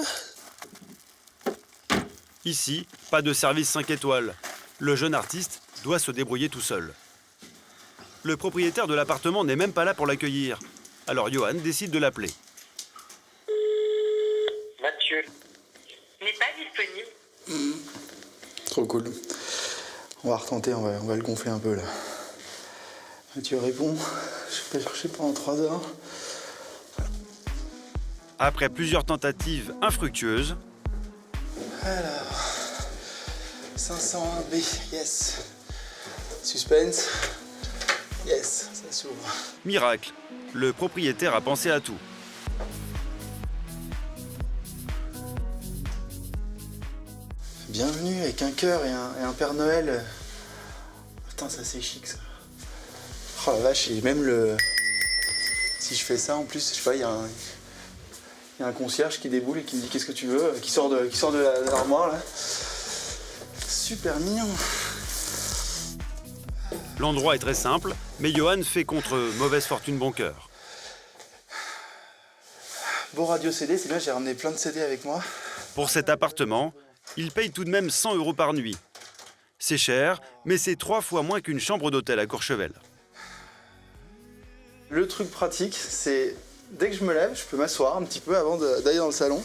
S1: Ici, pas de service 5 étoiles. Le jeune artiste doit se débrouiller tout seul. Le propriétaire de l'appartement n'est même pas là pour l'accueillir. Alors Johan décide de l'appeler.
S6: Mathieu. N'est pas disponible.
S7: Trop cool. On va retenter, on va le gonfler un peu là. Mathieu répond, je vais pas chercher pendant 3 heures.
S1: Après plusieurs tentatives infructueuses,
S7: Alors, 501B, yes. Suspense, yes, ça s'ouvre.
S1: Miracle, le propriétaire a pensé à tout.
S7: Bienvenue avec un cœur et un Père Noël. Putain, ça c'est chic ça. Oh la vache, et même le... Si je fais ça en plus, je sais pas, il y a un concierge qui déboule et qui me dit qu'est-ce que tu veux, qui sort de l'armoire là. Super mignon.
S1: L'endroit est très simple, mais Johan fait contre mauvaise fortune bon cœur.
S7: Beau radio CD, c'est bien, j'ai ramené plein de CD avec moi.
S1: Pour cet appartement, il paye tout de même 100 € par nuit. C'est cher, mais c'est 3 fois moins qu'une chambre d'hôtel à Courchevel.
S7: Le truc pratique, c'est dès que je me lève, je peux m'asseoir un petit peu avant d'aller dans le salon.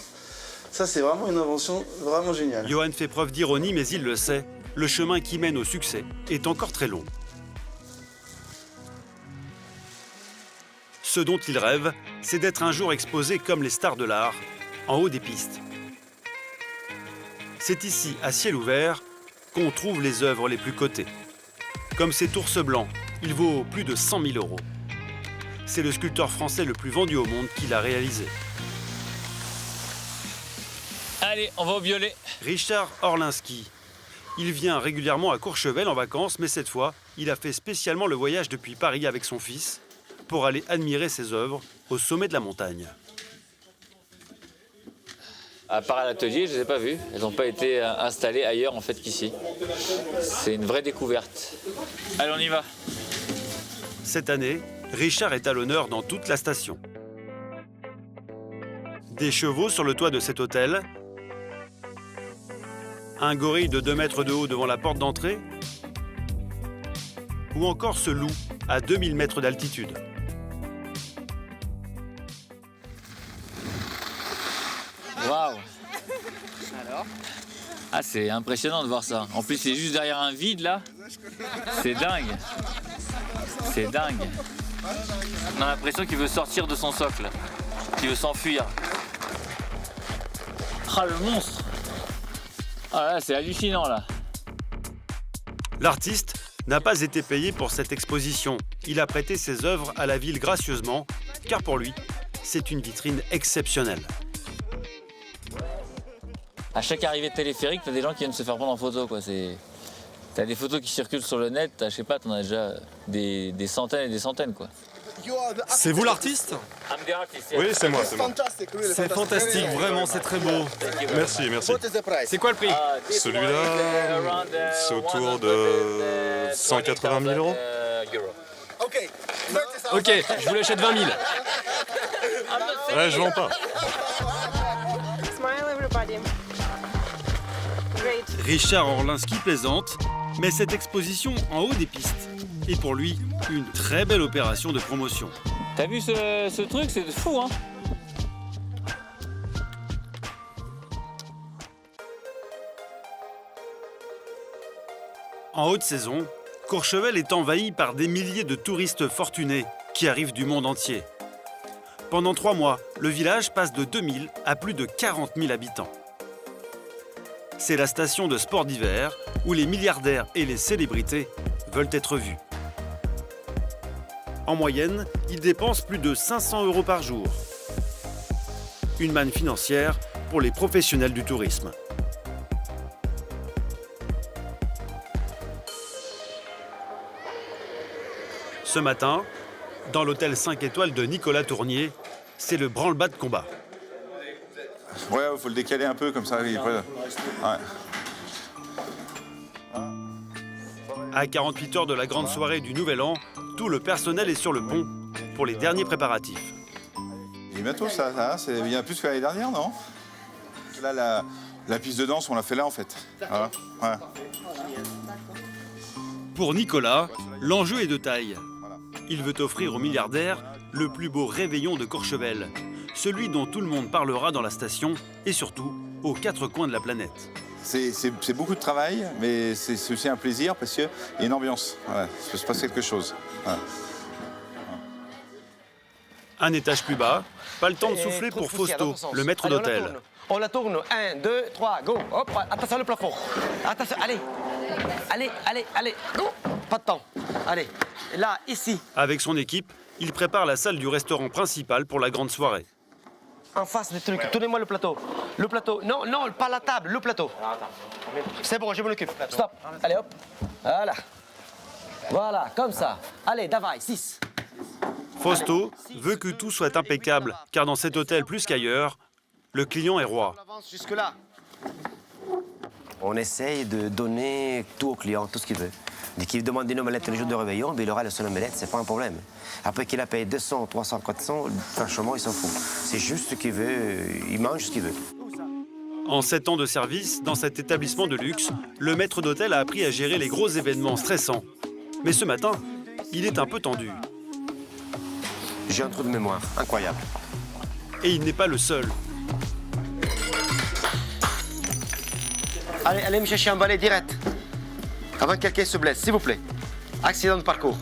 S7: Ça, c'est vraiment une invention vraiment géniale.
S1: Johan fait preuve d'ironie, mais il le sait. Le chemin qui mène au succès est encore très long. Ce dont il rêve, c'est d'être un jour exposé comme les stars de l'art, en haut des pistes. C'est ici, à ciel ouvert, qu'on trouve les œuvres les plus cotées. Comme cet ours blanc, il vaut plus de 100 000 €. C'est le sculpteur français le plus vendu au monde qui l'a réalisé.
S4: Allez, on va au violet.
S1: Richard Orlinski. Il vient régulièrement à Courchevel en vacances, mais cette fois, il a fait spécialement le voyage depuis Paris avec son fils pour aller admirer ses œuvres au sommet de la montagne.
S4: À part à l'atelier, je ne les ai pas vues. Elles n'ont pas été installées ailleurs en fait qu'ici. C'est une vraie découverte. Allez, on y va.
S1: Cette année, Richard est à l'honneur dans toute la station. Des chevaux sur le toit de cet hôtel, un gorille de 2 mètres de haut devant la porte d'entrée, ou encore ce loup à 2000 mètres d'altitude.
S4: Waouh!
S7: Alors?
S4: Ah, c'est impressionnant de voir ça. En plus, c'est juste derrière un vide là. C'est dingue. C'est dingue. On a l'impression qu'il veut sortir de son socle, qu'il veut s'enfuir. Ah, le monstre! Ah là, c'est hallucinant là.
S1: L'artiste n'a pas été payé pour cette exposition. Il a prêté ses œuvres à la ville gracieusement, car pour lui, c'est une vitrine exceptionnelle.
S4: À chaque arrivée de téléphérique, t'as des gens qui viennent se faire prendre en photo, quoi. T'as des photos qui circulent sur le net, je sais pas, t'en as déjà des centaines et des centaines, quoi.
S9: C'est vous l'artiste? Oui, c'est moi, c'est moi. C'est fantastique, vraiment, c'est très beau. Merci, merci.
S22: C'est quoi le prix?
S9: Celui-là, c'est autour de 180 000 €.
S22: Ok, je vous l'achète 20 000.
S9: Ouais, je vends pas.
S1: Richard Orlinski plaisante, mais cette exposition en haut des pistes est pour lui une très belle opération de promotion.
S4: T'as vu ce truc? C'est fou, hein?
S1: En haute saison, Courchevel est envahi par des milliers de touristes fortunés qui arrivent du monde entier. Pendant 3 mois, le village passe de 2000 à plus de 40 000 habitants. C'est la station de sport d'hiver où les milliardaires et les célébrités veulent être vus. En moyenne, ils dépensent plus de 500 € par jour. Une manne financière pour les professionnels du tourisme. Ce matin, dans l'hôtel 5 étoiles de Nicolas Tournier, c'est le branle-bas de combat.
S8: Ouais, il faut le décaler un peu comme ça. Ouais.
S1: À 48 heures de la grande soirée du Nouvel An, tout le personnel est sur le pont pour les derniers préparatifs.
S8: Il est bientôt ça, c'est bien plus que l'année dernière, non? Là, la piste de danse, on l'a fait là en fait. Voilà. Ouais.
S1: Pour Nicolas, l'enjeu est de taille. Il veut offrir aux milliardaires le plus beau réveillon de Courchevel, celui dont tout le monde parlera dans la station et surtout aux 4 coins de la planète.
S8: C'est beaucoup de travail, mais c'est aussi un plaisir parce qu'il y a une ambiance. Ouais, il se passe quelque chose. Ouais.
S1: Un étage plus bas, pas le temps de souffler pour Fausto, le maître d'hôtel.
S10: On la tourne. 1, 2, 3, go. Hop, attention le plafond. Attention, allez. Allez, go. Pas de temps. Allez, là, ici.
S1: Avec son équipe, il prépare la salle du restaurant principal pour la grande soirée.
S10: En face des trucs. Tournez-moi le plateau. Le plateau. Non, pas la table, le plateau. C'est bon, je m'en occupe. Stop. Allez, hop. Voilà. Voilà, comme ça. Allez, davai, 6.
S1: Fausto veut que tout soit impeccable, car dans cet hôtel plus qu'ailleurs, le client est roi.
S10: Jusque-là. On essaye de donner tout au client, tout ce qu'il veut. Dès qu'il demande une omelette le jour de réveillon, il aura son omelette, c'est pas un problème. Après qu'il a payé 200, 300, 400, franchement, il s'en fout. C'est juste ce qu'il veut, il mange ce qu'il veut.
S1: En 7 ans de service, dans cet établissement de luxe, le maître d'hôtel a appris à gérer les gros événements stressants. Mais ce matin, il est un peu tendu.
S10: J'ai un trou de mémoire, incroyable.
S1: Et il n'est pas le seul.
S10: Allez me chercher un balai direct. Avant que quelqu'un se blesse, s'il vous plaît. Accident de parcours.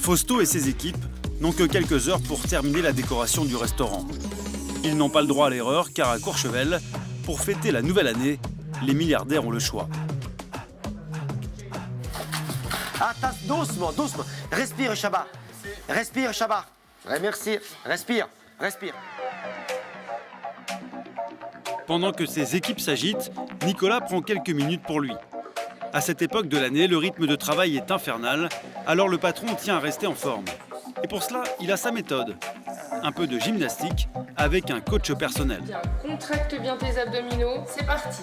S1: Fausto et ses équipes n'ont que quelques heures pour terminer la décoration du restaurant. Ils n'ont pas le droit à l'erreur, car à Courchevel, pour fêter la nouvelle année, les milliardaires ont le choix.
S10: Attends, doucement. Respire, Chabat. Respire, Chabat. Merci. Respire.
S1: Pendant que ses équipes s'agitent, Nicolas prend quelques minutes pour lui. À cette époque de l'année, le rythme de travail est infernal, alors le patron tient à rester en forme. Et pour cela, il a sa méthode. Un peu de gymnastique avec un coach personnel.
S23: Bien, contracte bien tes abdominaux, c'est parti.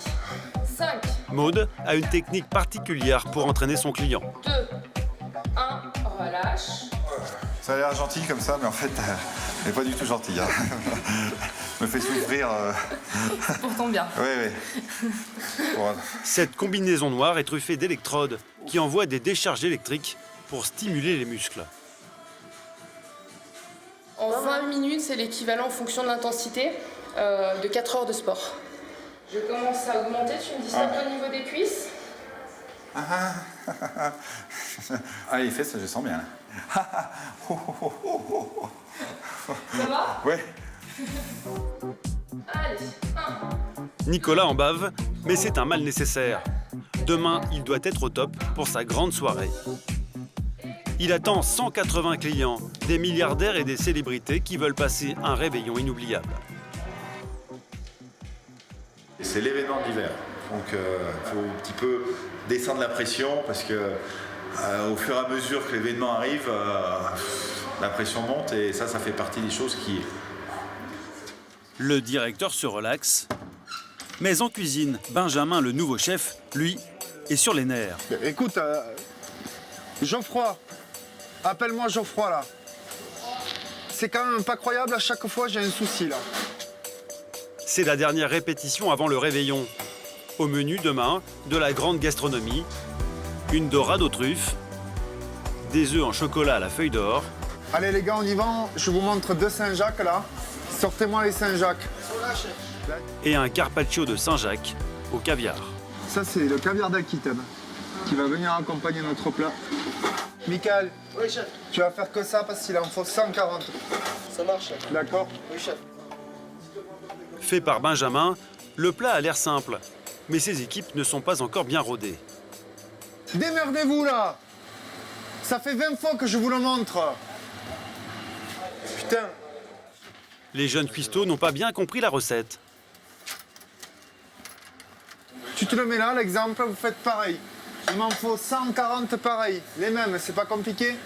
S23: 5.
S1: Maud a une technique particulière pour entraîner son client.
S23: 2, 1, relâche.
S8: Ça a l'air gentil comme ça, mais en fait, elle n'est pas du tout gentille. Hein. Me fait souffrir.
S23: C'est pour ton bien.
S8: Oui. Bon.
S1: Cette combinaison noire est truffée d'électrodes qui envoient des décharges électriques pour stimuler les muscles.
S23: En 20 minutes, c'est l'équivalent en fonction de l'intensité de 4 heures de sport. Je commence à augmenter, tu me dis ça au niveau des cuisses.
S8: Les fesses, je sens bien.
S23: Ça va?
S8: Ouais.
S23: Allez, 1.
S1: Nicolas en bave, mais c'est un mal nécessaire. Demain, il doit être au top pour sa grande soirée. Il attend 180 clients, des milliardaires et des célébrités qui veulent passer un réveillon inoubliable.
S12: C'est l'événement de l'hiver, donc il faut un petit peu descendre la pression parce que au fur et à mesure que l'événement arrive, la pression monte et ça fait partie des choses qui...
S1: Le directeur se relaxe, mais en cuisine, Benjamin, le nouveau chef, lui, est sur les nerfs.
S7: Écoute, Geoffroy, appelle-moi Geoffroy là. C'est quand même pas croyable, à chaque fois j'ai un souci là.
S1: C'est la dernière répétition avant le réveillon. Au menu demain, de la grande gastronomie, une dorade aux truffes, des œufs en chocolat à la feuille d'or.
S7: Allez les gars, on y va, je vous montre 2 Saint-Jacques là. Sortez-moi les Saint-Jacques.
S1: Et un carpaccio de Saint-Jacques au caviar.
S7: Ça c'est le caviar d'Aquitaine qui va venir accompagner notre plat. Michael, oui, chef. Tu vas faire que ça parce qu'il en faut 140. Ça marche. D'accord? Oui, chef.
S1: Fait par Benjamin, le plat a l'air simple, mais ses équipes ne sont pas encore bien rodées.
S7: Démerdez-vous là! Ça fait 20 fois que je vous le montre. Putain.
S1: Les jeunes cuistots n'ont pas bien compris la recette.
S7: Tu te le mets là, l'exemple, vous faites pareil. Il m'en faut 140 pareils. Les mêmes, c'est pas compliqué?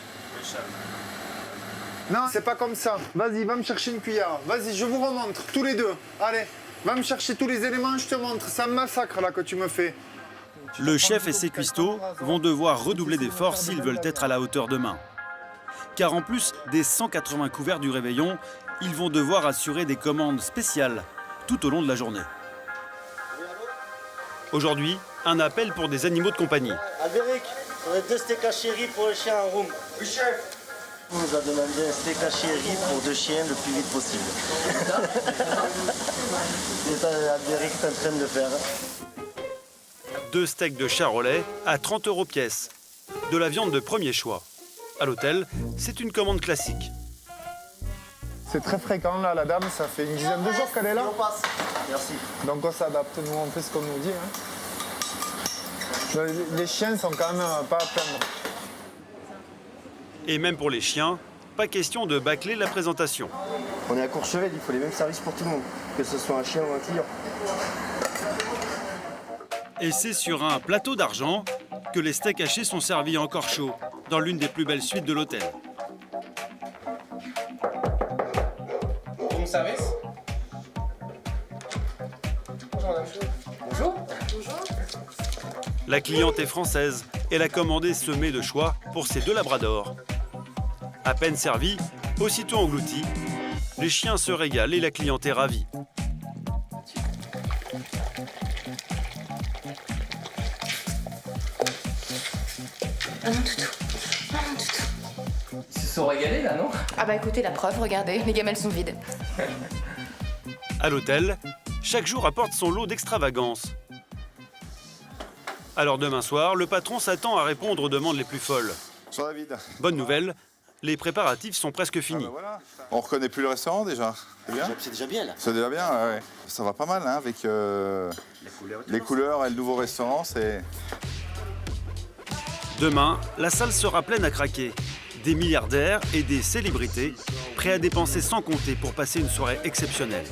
S7: Non, c'est pas comme ça. Vas-y, va me chercher une cuillère. Vas-y, je vous remontre, tous les deux. Allez, va me chercher tous les éléments, je te montre. Ça me massacre là que tu me fais.
S1: Le chef et ses cuistots vont devoir redoubler d'efforts s'ils veulent être à la hauteur demain. Car en plus des 180 couverts du réveillon, ils vont devoir assurer des commandes spéciales tout au long de la journée. Aujourd'hui, un appel pour des animaux de compagnie.
S14: Albéric, on a 2 steaks hachés pour le chien en room. Oui, chef. On nous a demandé un steak hachés pour 2 chiens le plus vite possible. C'est ça, Albéric est en train de faire.
S1: 2 steaks de charolais à 30 € pièce. De la viande de premier choix. À l'hôtel, c'est une commande classique.
S11: C'est très fréquent, là, la dame, ça fait une dizaine de jours qu'elle est là.
S14: Merci.
S11: Donc on s'adapte, nous, on fait ce qu'on nous dit. Hein. Les chiens sont quand même pas à plaindre.
S1: Et même pour les chiens, pas question de bâcler la présentation.
S14: On est à Courchevel, il faut les mêmes services pour tout le monde, que ce soit un chien ou un client.
S1: Et c'est sur un plateau d'argent que les steaks hachés sont servis encore chauds, dans l'une des plus belles suites de l'hôtel.
S2: Room service. Bonjour.
S1: La cliente est française. Elle a commandé ce mets de choix pour ses 2 labradors. À peine servi, aussitôt englouti, les chiens se régalent et la cliente est ravie.
S23: Ah mon toutou. Ah mon toutou.
S2: Ils se sont régalés là, non?
S23: Ah bah écoutez, la preuve, regardez, les gamelles sont vides.
S1: À l'hôtel, chaque jour apporte son lot d'extravagance. Alors demain soir, le patron s'attend à répondre aux demandes les plus folles.
S8: Sur David.
S1: Bonne nouvelle, les préparatifs sont presque finis.
S8: Voilà. On reconnaît plus le restaurant déjà. C'est bien.
S14: C'est déjà bien là.
S8: C'est déjà bien, ouais. Ça va pas mal hein, avec les couleurs et le nouveau restaurant.
S1: Demain, la salle sera pleine à craquer. Des milliardaires et des célébrités prêts à dépenser sans compter pour passer une soirée exceptionnelle.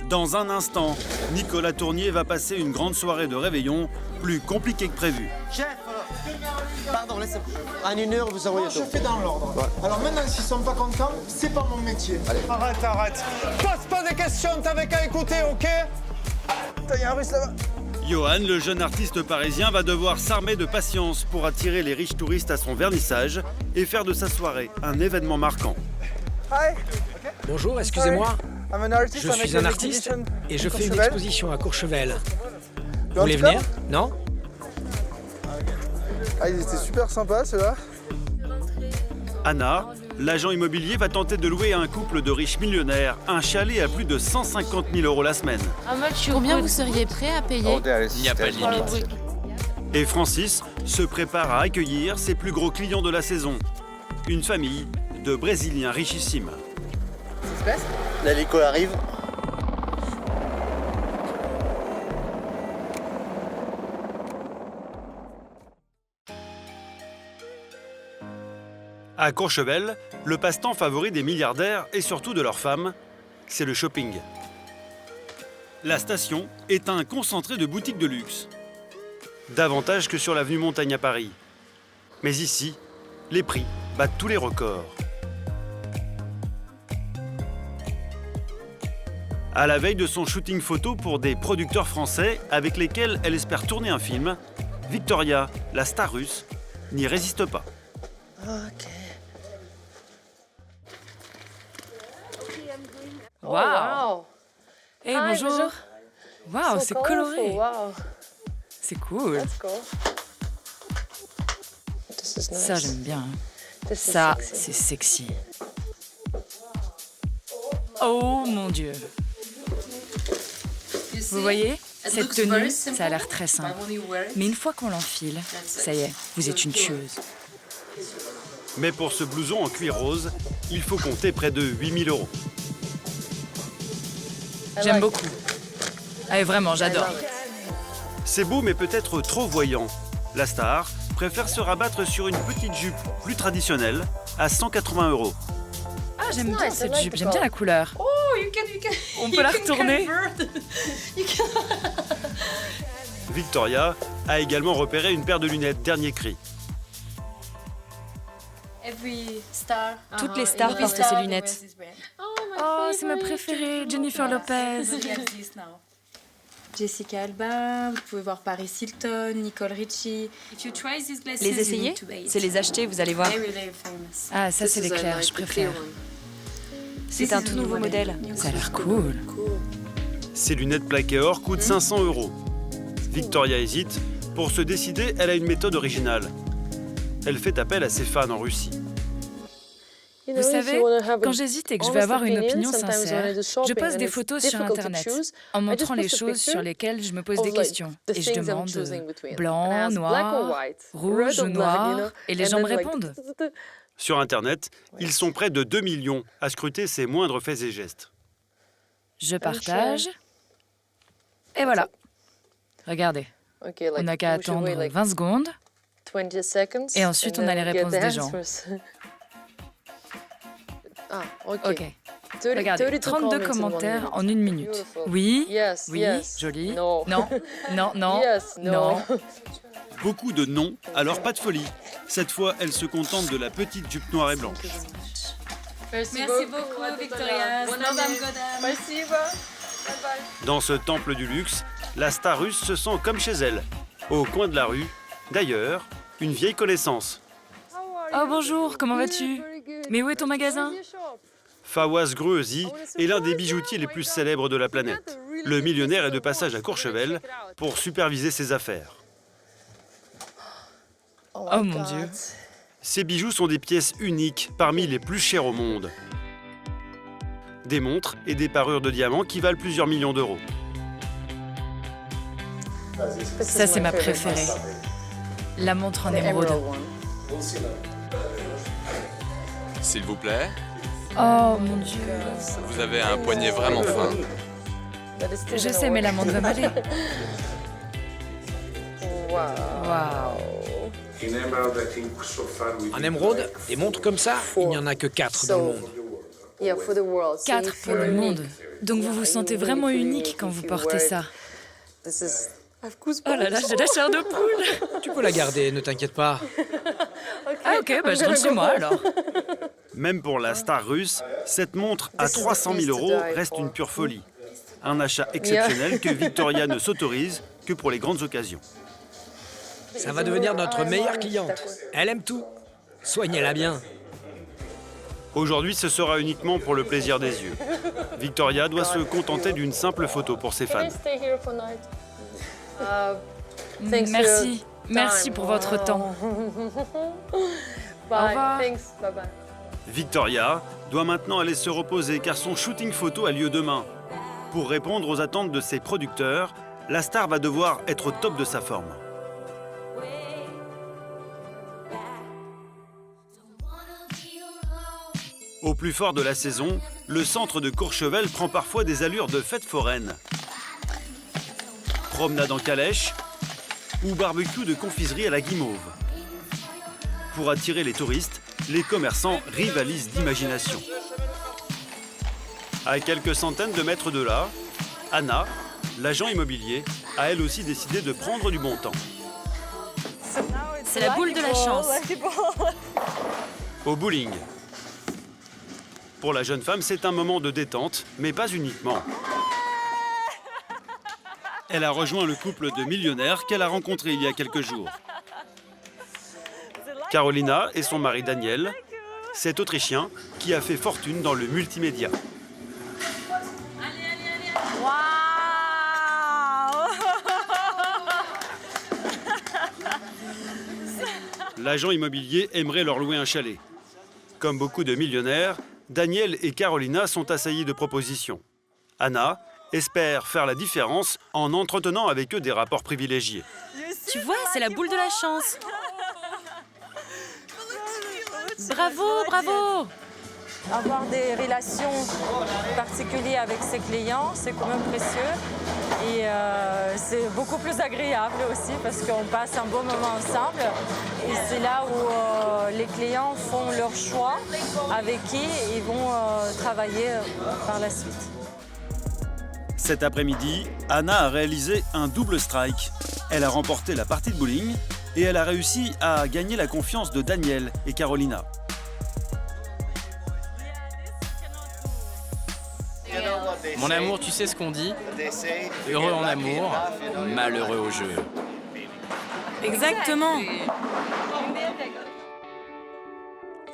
S1: Dans un instant, Nicolas Tournier va passer une grande soirée de réveillon, plus compliquée que prévu.
S14: Chef, pardon, laissez. En 1 heure, vous envoyez tout.
S11: Je fais dans l'ordre. Ouais. Alors maintenant, s'ils sont pas contents, c'est pas mon métier.
S14: Allez.
S11: Arrête. Pose pas des questions, t'avais qu'à écouter, ok? Il y a un russe là-bas.
S1: Johan, le jeune artiste parisien, va devoir s'armer de patience pour attirer les riches touristes à son vernissage et faire de sa soirée un événement marquant.
S22: Bonjour, excusez-moi. Je suis un artiste et je fais une exposition à Courchevel. Vous voulez venir? Non?
S11: Ah, ils étaient super sympas, ceux-là.
S1: Anna, l'agent immobilier, va tenter de louer à un couple de riches millionnaires un chalet à plus de 150 000 € la semaine.
S19: Combien vous seriez prêt à payer?
S4: Il n'y a pas de limite.
S1: Et Francis se prépare à accueillir ses plus gros clients de la saison. Une famille de Brésiliens richissimes.
S2: Qu'est-ce qui se passe?
S14: L'hélico arrive.
S1: À Courchevel, le passe-temps favori des milliardaires et surtout de leurs femmes, c'est le shopping. La station est un concentré de boutiques de luxe. Davantage que sur l'avenue Montaigne à Paris. Mais ici, les prix battent tous les records. À la veille de son shooting photo pour des producteurs français avec lesquels elle espère tourner un film, Victoria, la star russe, n'y résiste pas.
S23: Ok.
S5: Waouh! Hey, bonjour! Waouh, c'est coloré!
S23: Wow.
S5: C'est cool!
S23: Cool.
S5: Ça, j'aime bien. Ça, c'est sexy. Oh mon Dieu! Vous voyez? Cette tenue, ça a l'air très simple. Mais une fois qu'on l'enfile, ça y est, vous êtes une tueuse.
S1: Mais pour ce blouson en cuir rose, il faut compter près de 8 000 €.
S5: J'aime beaucoup. Ah, vraiment, j'adore.
S1: C'est beau, mais peut-être trop voyant. La star préfère se rabattre sur une petite jupe plus traditionnelle à 180 €.
S5: Ah, j'aime bien cette jupe, j'aime bien la couleur.
S23: Oh,
S5: On peut la retourner.
S1: Victoria a également repéré une paire de lunettes dernier cri.
S20: Toutes les stars portent ces lunettes.
S5: Oh, c'est ma préférée, Jennifer Lopez.
S19: Jessica Alba, vous pouvez voir Paris Hilton, Nicole Richie.
S20: Les essayer? C'est les acheter, vous allez voir.
S5: Ah, ça c'est l'éclair, je préfère.
S20: C'est un tout nouveau modèle.
S5: Ça a l'air cool.
S1: Ces lunettes plaquées or coûtent 500 €. Victoria hésite. Pour se décider, elle a une méthode originale. Elle fait appel à ses fans en Russie.
S5: Vous savez, quand j'hésite et que je veux avoir une opinion sincère, je poste des photos sur Internet en montrant les choses sur lesquelles je me pose des questions. Et je demande blanc, noir, rouge ou noir, et les gens me répondent.
S1: Sur Internet, ils sont près de 2 millions à scruter ses moindres faits et gestes.
S5: Je partage. Et voilà. Regardez. On n'a qu'à attendre 20 secondes. Et ensuite, on a les réponses des gens. Ok. Regardez, 32 commentaires en 1 minute. Oui, oui, joli. Non, non, non, non.
S1: Beaucoup de non, alors pas de folie. Cette fois, elle se contente de la petite jupe noire et blanche.
S15: Merci beaucoup, Victoria. Merci.
S1: Dans ce temple du luxe, la star russe se sent comme chez elle, au coin de la rue. D'ailleurs, une vieille connaissance.
S5: Oh bonjour, comment vas-tu? Mais où est ton magasin?
S1: Fawaz Gruezi est l'un des bijoutiers les plus célèbres de la planète. Le millionnaire est de passage à Courchevel pour superviser ses affaires.
S5: Oh mon Dieu.
S1: Ces bijoux sont des pièces uniques, parmi les plus chères au monde. Des montres et des parures de diamants qui valent plusieurs millions d'euros.
S5: Ça, c'est ma préférée. La montre en émeraude.
S13: S'il vous plaît.
S5: Oh mon Dieu.
S13: Vous avez un poignet vraiment fin.
S5: Je sais, mais la montre va m'aller. Waouh.
S22: En émeraude, des montres comme ça, il n'y en a que 4 dans le monde.
S5: 4 pour le monde. Donc vous vous sentez vraiment unique quand vous portez ça. Oh là là, j'ai la chair de poule.
S22: Tu peux la garder, ne t'inquiète pas.
S5: Ah ok, bah je rentre chez moi alors.
S1: Même pour la star russe, cette montre à 300 000 euros reste une pure folie. Un achat exceptionnel que Victoria ne s'autorise que pour les grandes occasions.
S22: Ça va devenir notre meilleure cliente. Elle aime tout. Soignez-la bien.
S1: Aujourd'hui, ce sera uniquement pour le plaisir des yeux. Victoria doit se contenter d'une simple photo pour ses fans.
S5: Merci. Merci pour votre temps. Au revoir.
S1: Victoria doit maintenant aller se reposer car son shooting photo a lieu demain. Pour répondre aux attentes de ses producteurs, la star va devoir être au top de sa forme. Au plus fort de la saison, le centre de Courchevel prend parfois des allures de fête foraine. Promenade en calèche ou barbecue de confiserie à la guimauve. Pour attirer les touristes, les commerçants rivalisent d'imagination. À quelques centaines de mètres de là, Anna, l'agent immobilier, a elle aussi décidé de prendre du bon temps.
S20: C'est la boule de la chance.
S1: Au bowling. Pour la jeune femme, c'est un moment de détente, mais pas uniquement. Elle a rejoint le couple de millionnaires qu'elle a rencontré il y a quelques jours. Carolina et son mari Daniel, cet Autrichien qui a fait fortune dans le multimédia. L'agent immobilier aimerait leur louer un chalet. Comme beaucoup de millionnaires, Daniel et Carolina sont assaillis de propositions. Anna espère faire la différence en entretenant avec eux des rapports privilégiés.
S20: Tu vois, c'est la boule de la chance. Bravo, bravo.
S16: Avoir des relations particulières avec ses clients, c'est quand même précieux. Et c'est beaucoup plus agréable aussi parce qu'on passe un bon moment ensemble. Et c'est là où les clients font leur choix avec qui ils vont travailler par la suite.
S1: Cet après-midi, Anna a réalisé un double strike. Elle a remporté la partie de bowling et elle a réussi à gagner la confiance de Daniel et Carolina.
S17: Mon amour, tu sais ce qu'on dit? Heureux en amour, malheureux au jeu.
S15: Exactement.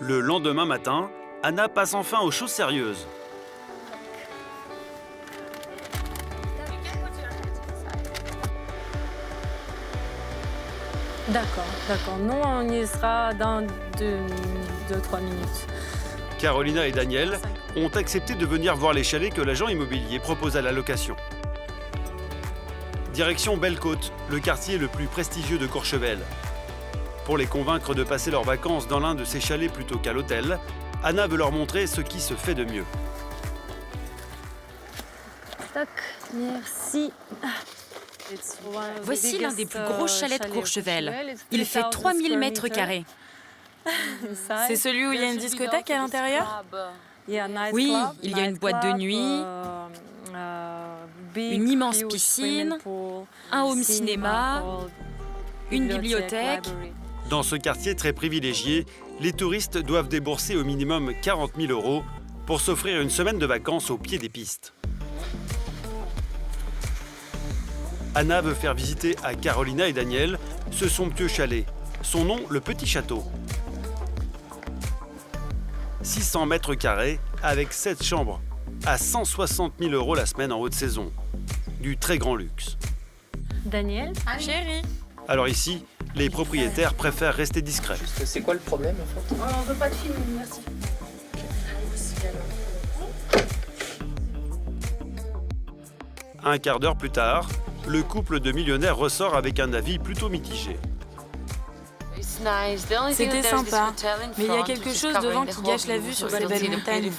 S1: Le lendemain matin, Anna passe enfin aux choses sérieuses.
S18: D'accord. Nous, on y sera dans 2-3 minutes.
S1: Carolina et Daniel ont accepté de venir voir les chalets que l'agent immobilier propose à la location. Direction Belle-Côte, le quartier le plus prestigieux de Courchevel. Pour les convaincre de passer leurs vacances dans l'un de ces chalets plutôt qu'à l'hôtel, Anna veut leur montrer ce qui se fait de mieux.
S18: Toc, merci.
S20: Voici l'un des plus gros chalets de Courchevel. Il fait 3000 mètres carrés.
S15: C'est celui où il y a une discothèque à l'intérieur?
S20: Oui, il y a une boîte de nuit, une immense piscine, un home cinéma, une bibliothèque.
S1: Dans ce quartier très privilégié, les touristes doivent débourser au minimum 40 000 € pour s'offrir une semaine de vacances au pied des pistes. Anna veut faire visiter à Carolina et Daniel ce somptueux chalet. Son nom, le Petit Château. 600 mètres carrés avec 7 chambres, à 160 000 € la semaine en haute saison. Du très grand luxe.
S18: Daniel,
S15: chérie.
S1: Alors ici, les propriétaires préfèrent rester discrets.
S2: C'est quoi le problème en fait?
S19: On veut pas de film, merci.
S1: Un quart d'heure plus tard, le couple de millionnaires ressort avec un avis plutôt mitigé.
S15: C'était sympa, mais il y a quelque chose devant qui gâche la vue sur ces belles montagnes.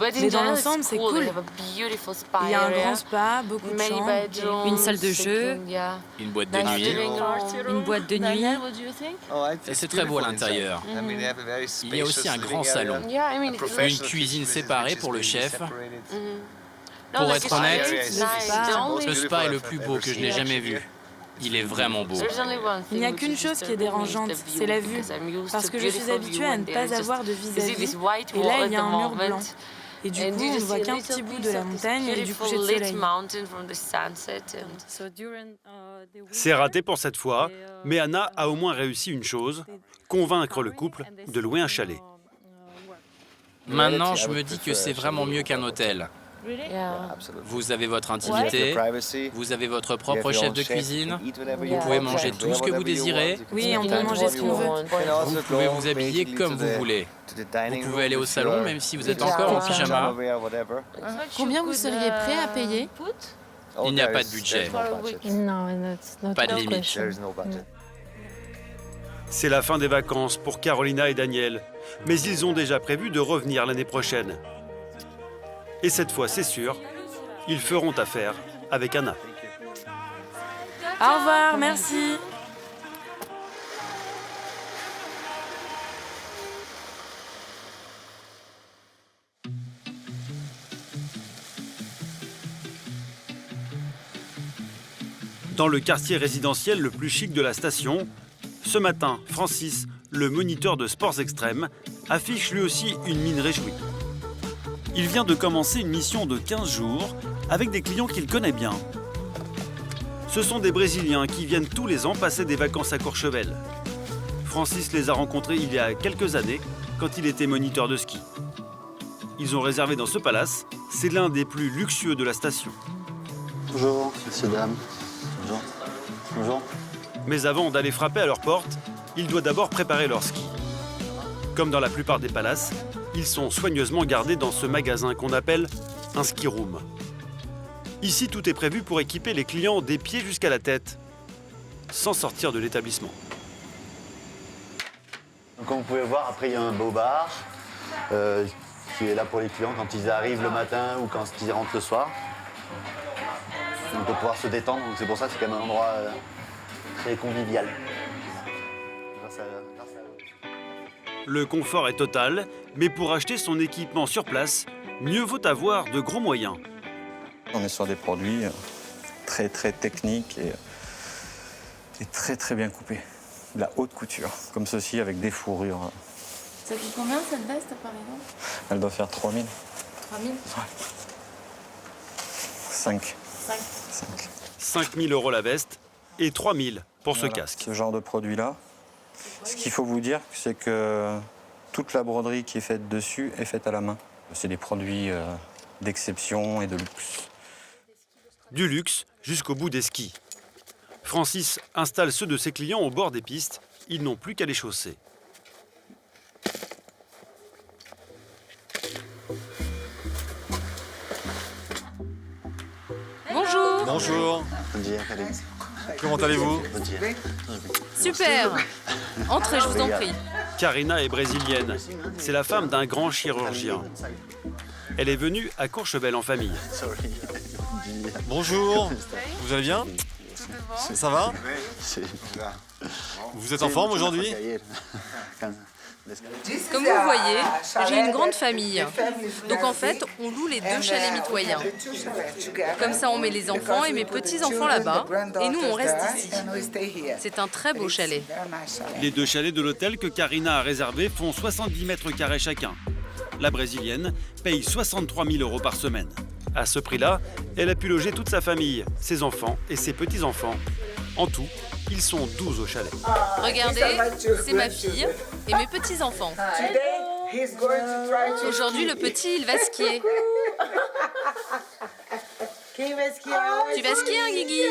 S15: Mais dans l'ensemble, c'est cool. Il y a un grand spa, beaucoup de chambres,
S20: Une salle de jeu,
S13: Une boîte de nuit.
S20: une boîte de nuit.
S17: Et c'est très beau à l'intérieur. Il y a aussi un grand salon. Une cuisine séparée pour le chef. Pour être honnête, le spa est le plus beau que je n'ai jamais vu. Il est vraiment beau.
S15: Il n'y a qu'une chose qui est dérangeante, c'est la vue. Parce que je suis habituée à ne pas avoir de vis-à-vis. Et là, il y a un mur blanc. Et du coup, on ne voit qu'un petit bout de la montagne et du coucher de soleil.
S1: C'est raté pour cette fois, mais Anna a au moins réussi une chose, convaincre le couple de louer un chalet.
S17: Maintenant, je me dis que c'est vraiment mieux qu'un hôtel. Vous avez votre intimité, vous avez votre propre chef de cuisine, vous pouvez manger tout ce que vous désirez.
S15: Oui, on peut manger ce qu'on veut.
S17: Vous pouvez vous habiller comme vous voulez. Vous pouvez aller au salon même si vous êtes encore en pyjama.
S19: Combien vous seriez prêt à payer?
S17: Il n'y a pas de budget, pas de limite.
S1: C'est la fin des vacances pour Carolina et Daniel, mais ils ont déjà prévu de revenir l'année prochaine. Et cette fois, c'est sûr, ils feront affaire avec Anna.
S15: Au revoir, merci.
S1: Dans le quartier résidentiel le plus chic de la station, ce matin, Francis, le moniteur de sports extrêmes, affiche lui aussi une mine réjouie. Il vient de commencer une mission de 15 jours avec des clients qu'il connaît bien. Ce sont des Brésiliens qui viennent tous les ans passer des vacances à Courchevel. Francis les a rencontrés il y a quelques années quand il était moniteur de ski. Ils ont réservé dans ce palace, c'est l'un des plus luxueux de la station.
S7: Bonjour, messieurs, dames. Bonjour. Bonjour.
S1: Mais avant d'aller frapper à leur porte, il doit d'abord préparer leur ski. Comme dans la plupart des palaces, ils sont soigneusement gardés dans ce magasin qu'on appelle un ski room. Ici, tout est prévu pour équiper les clients des pieds jusqu'à la tête, sans sortir de l'établissement.
S7: Donc, comme vous pouvez voir, après il y a un beau bar qui est là pour les clients quand ils arrivent le matin ou quand ils rentrent le soir. Donc, pour pouvoir se détendre, donc c'est pour ça que c'est quand même un endroit très convivial. Grâce à eux.
S1: Le confort est total, mais pour acheter son équipement sur place, mieux vaut avoir de gros moyens.
S3: On est sur des produits très techniques et très bien coupés. De la haute couture, comme ceci avec des fourrures.
S19: Ça coûte combien cette veste par exemple?
S3: Elle doit faire 3 000.
S19: 3 000?
S3: Ouais. 5.
S1: 5 000 € la veste et 3 000 pour ce casque.
S3: Ce genre de produit-là. Ce qu'il faut vous dire, c'est que toute la broderie qui est faite dessus est faite à la main. C'est des produits d'exception et de luxe.
S1: Du luxe jusqu'au bout des skis. Francis installe ceux de ses clients au bord des pistes. Ils n'ont plus qu'à les chausser.
S6: Bonjour. Comment allez-vous?
S5: Super. Entrez, je vous en prie.
S1: Karina est brésilienne. C'est la femme d'un grand chirurgien. Elle est venue à Courchevel en famille.
S6: Bonjour. Vous allez bien? Ça va? Vous êtes en forme aujourd'hui?
S5: Comme vous voyez, j'ai une grande famille. Donc en fait, on loue les 2 chalets mitoyens. Comme ça, on met les enfants et mes petits-enfants là-bas. Et nous, on reste ici. C'est un très beau chalet.
S1: Les 2 chalets de l'hôtel que Karina a réservés font 70 mètres carrés chacun. La brésilienne paye 63 000 € par semaine. À ce prix-là, elle a pu loger toute sa famille, ses enfants et ses petits-enfants. En tout, ils sont 12 au chalet.
S5: Regardez, c'est ma fille et mes petits-enfants. Aujourd'hui, le petit, il va skier. Tu vas skier, hein, Guigui?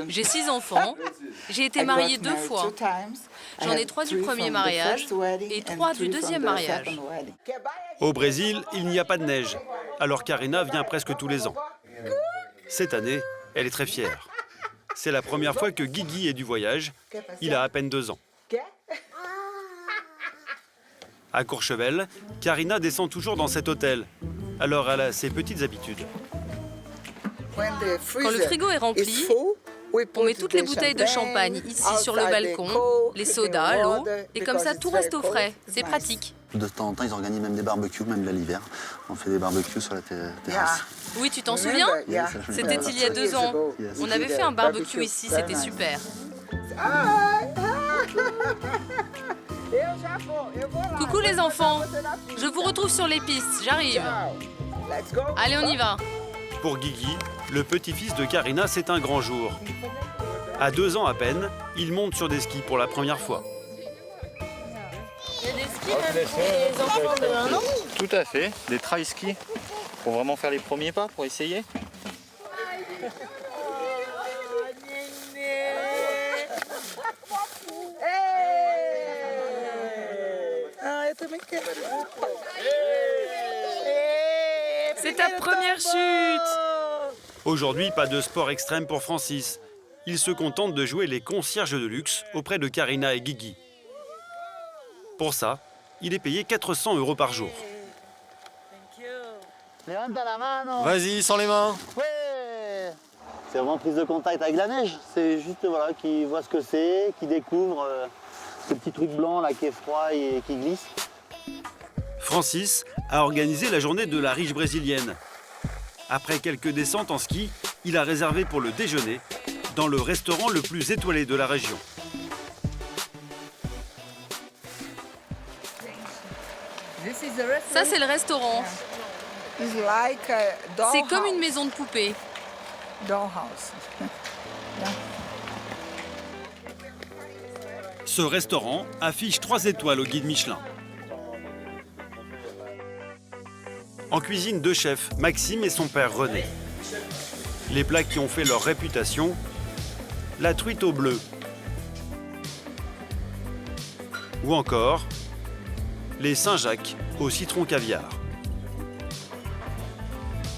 S5: J'ai 6 enfants. J'ai été mariée 2 fois. J'en ai 3 du premier mariage et 3 du deuxième mariage.
S1: Au Brésil, il n'y a pas de neige. Alors Karina vient presque tous les ans. Cette année, elle est très fière. C'est la première fois que Guigui est du voyage. Il a à peine 2 ans. À Courchevel, Karina descend toujours dans cet hôtel. Alors elle a ses petites habitudes.
S5: Quand le frigo est rempli, on met toutes les bouteilles de champagne ici sur le balcon, les sodas, l'eau, et comme ça tout reste au frais. C'est pratique.
S9: De temps en temps, ils organisent même des barbecues, même là l'hiver. On fait des barbecues sur la terrasse.
S5: Oui, tu t'en souviens? C'était il y a 2 ans. On avait fait un barbecue ici, c'était super. Coucou les enfants, je vous retrouve sur les pistes, j'arrive. Allez, on y va.
S1: Pour Guigui, le petit-fils de Karina, c'est un grand jour. À 2 ans à peine, il monte sur des skis pour la première fois.
S19: Il y a des skis même pour les enfants de 1 an?
S3: Tout à fait, des tri-skis. Pour vraiment faire les premiers pas, pour essayer.
S5: C'est ta première chute.
S1: Aujourd'hui, pas de sport extrême pour Francis. Il se contente de jouer les concierges de luxe auprès de Karina et Guigui. Pour ça, il est payé 400 € par jour.
S6: Vas-y, sans les mains.
S14: Ouais. C'est vraiment prise de contact avec la neige. C'est juste voilà, qu'ils voient ce que c'est, qu'ils découvrent ce petit truc blanc là qui est froid et qui glisse.
S1: Francis a organisé la journée de la riche brésilienne. Après quelques descentes en ski, il a réservé pour le déjeuner dans le restaurant le plus étoilé de la région.
S5: Ça, c'est le restaurant. C'est comme une maison de poupée.
S1: Ce restaurant affiche 3 étoiles au guide Michelin. En cuisine, 2 chefs, Maxime et son père René. Les plats qui ont fait leur réputation, la truite au bleu. Ou encore, les Saint-Jacques au citron caviar.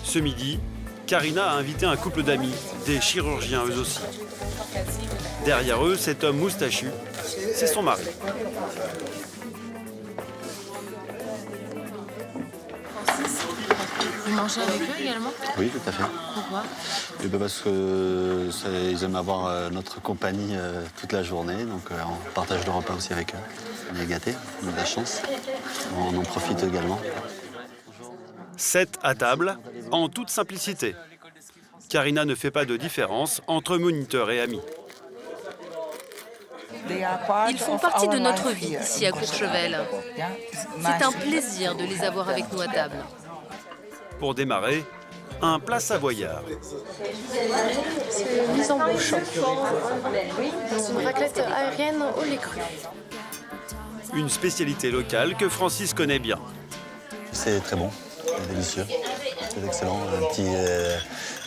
S1: Ce midi, Karina a invité un couple d'amis, des chirurgiens eux aussi. Derrière eux, cet homme moustachu, c'est son mari.
S19: Vous mangez avec eux également?
S9: Oui, tout à fait.
S19: Pourquoi?
S9: Et ben parce que ils aiment avoir notre compagnie toute la journée, donc on partage le repas aussi avec eux. On est gâtés, on a de la chance. On en profite également.
S1: 7 à table, en toute simplicité. Karina ne fait pas de différence entre moniteurs et amis.
S5: Ils font partie de notre vie ici à Courchevel. C'est un plaisir de les avoir avec nous à table.
S1: Pour démarrer, un plat savoyard.
S19: C'est mise en bouche. C'est une raclette aérienne au lait cru.
S1: Une spécialité locale que Francis connaît bien.
S9: C'est très bon, c'est délicieux, c'est excellent.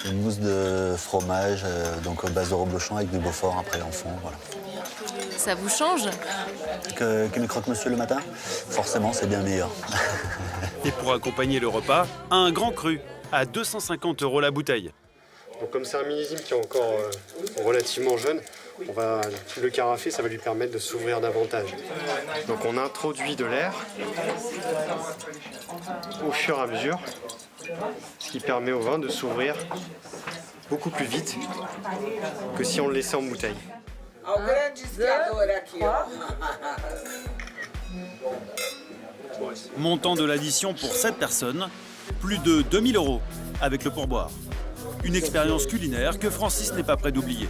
S9: Une mousse de fromage, donc base de reblochon avec du Beaufort après en fond. Voilà.
S20: Ça vous change
S14: que mes croque-monsieur le matin. Forcément, c'est bien meilleur.
S1: Et pour accompagner le repas, un grand cru à 250 € la bouteille.
S10: Donc comme c'est un millésime qui est encore relativement jeune, on va le carafer, ça va lui permettre de s'ouvrir davantage. Donc on introduit de l'air au fur et à mesure, ce qui permet au vin de s'ouvrir beaucoup plus vite que si on le laissait en bouteille.
S1: Montant de l'addition pour 7 personnes, plus de 2000 € avec le pourboire. Une expérience culinaire que Francis n'est pas prêt d'oublier.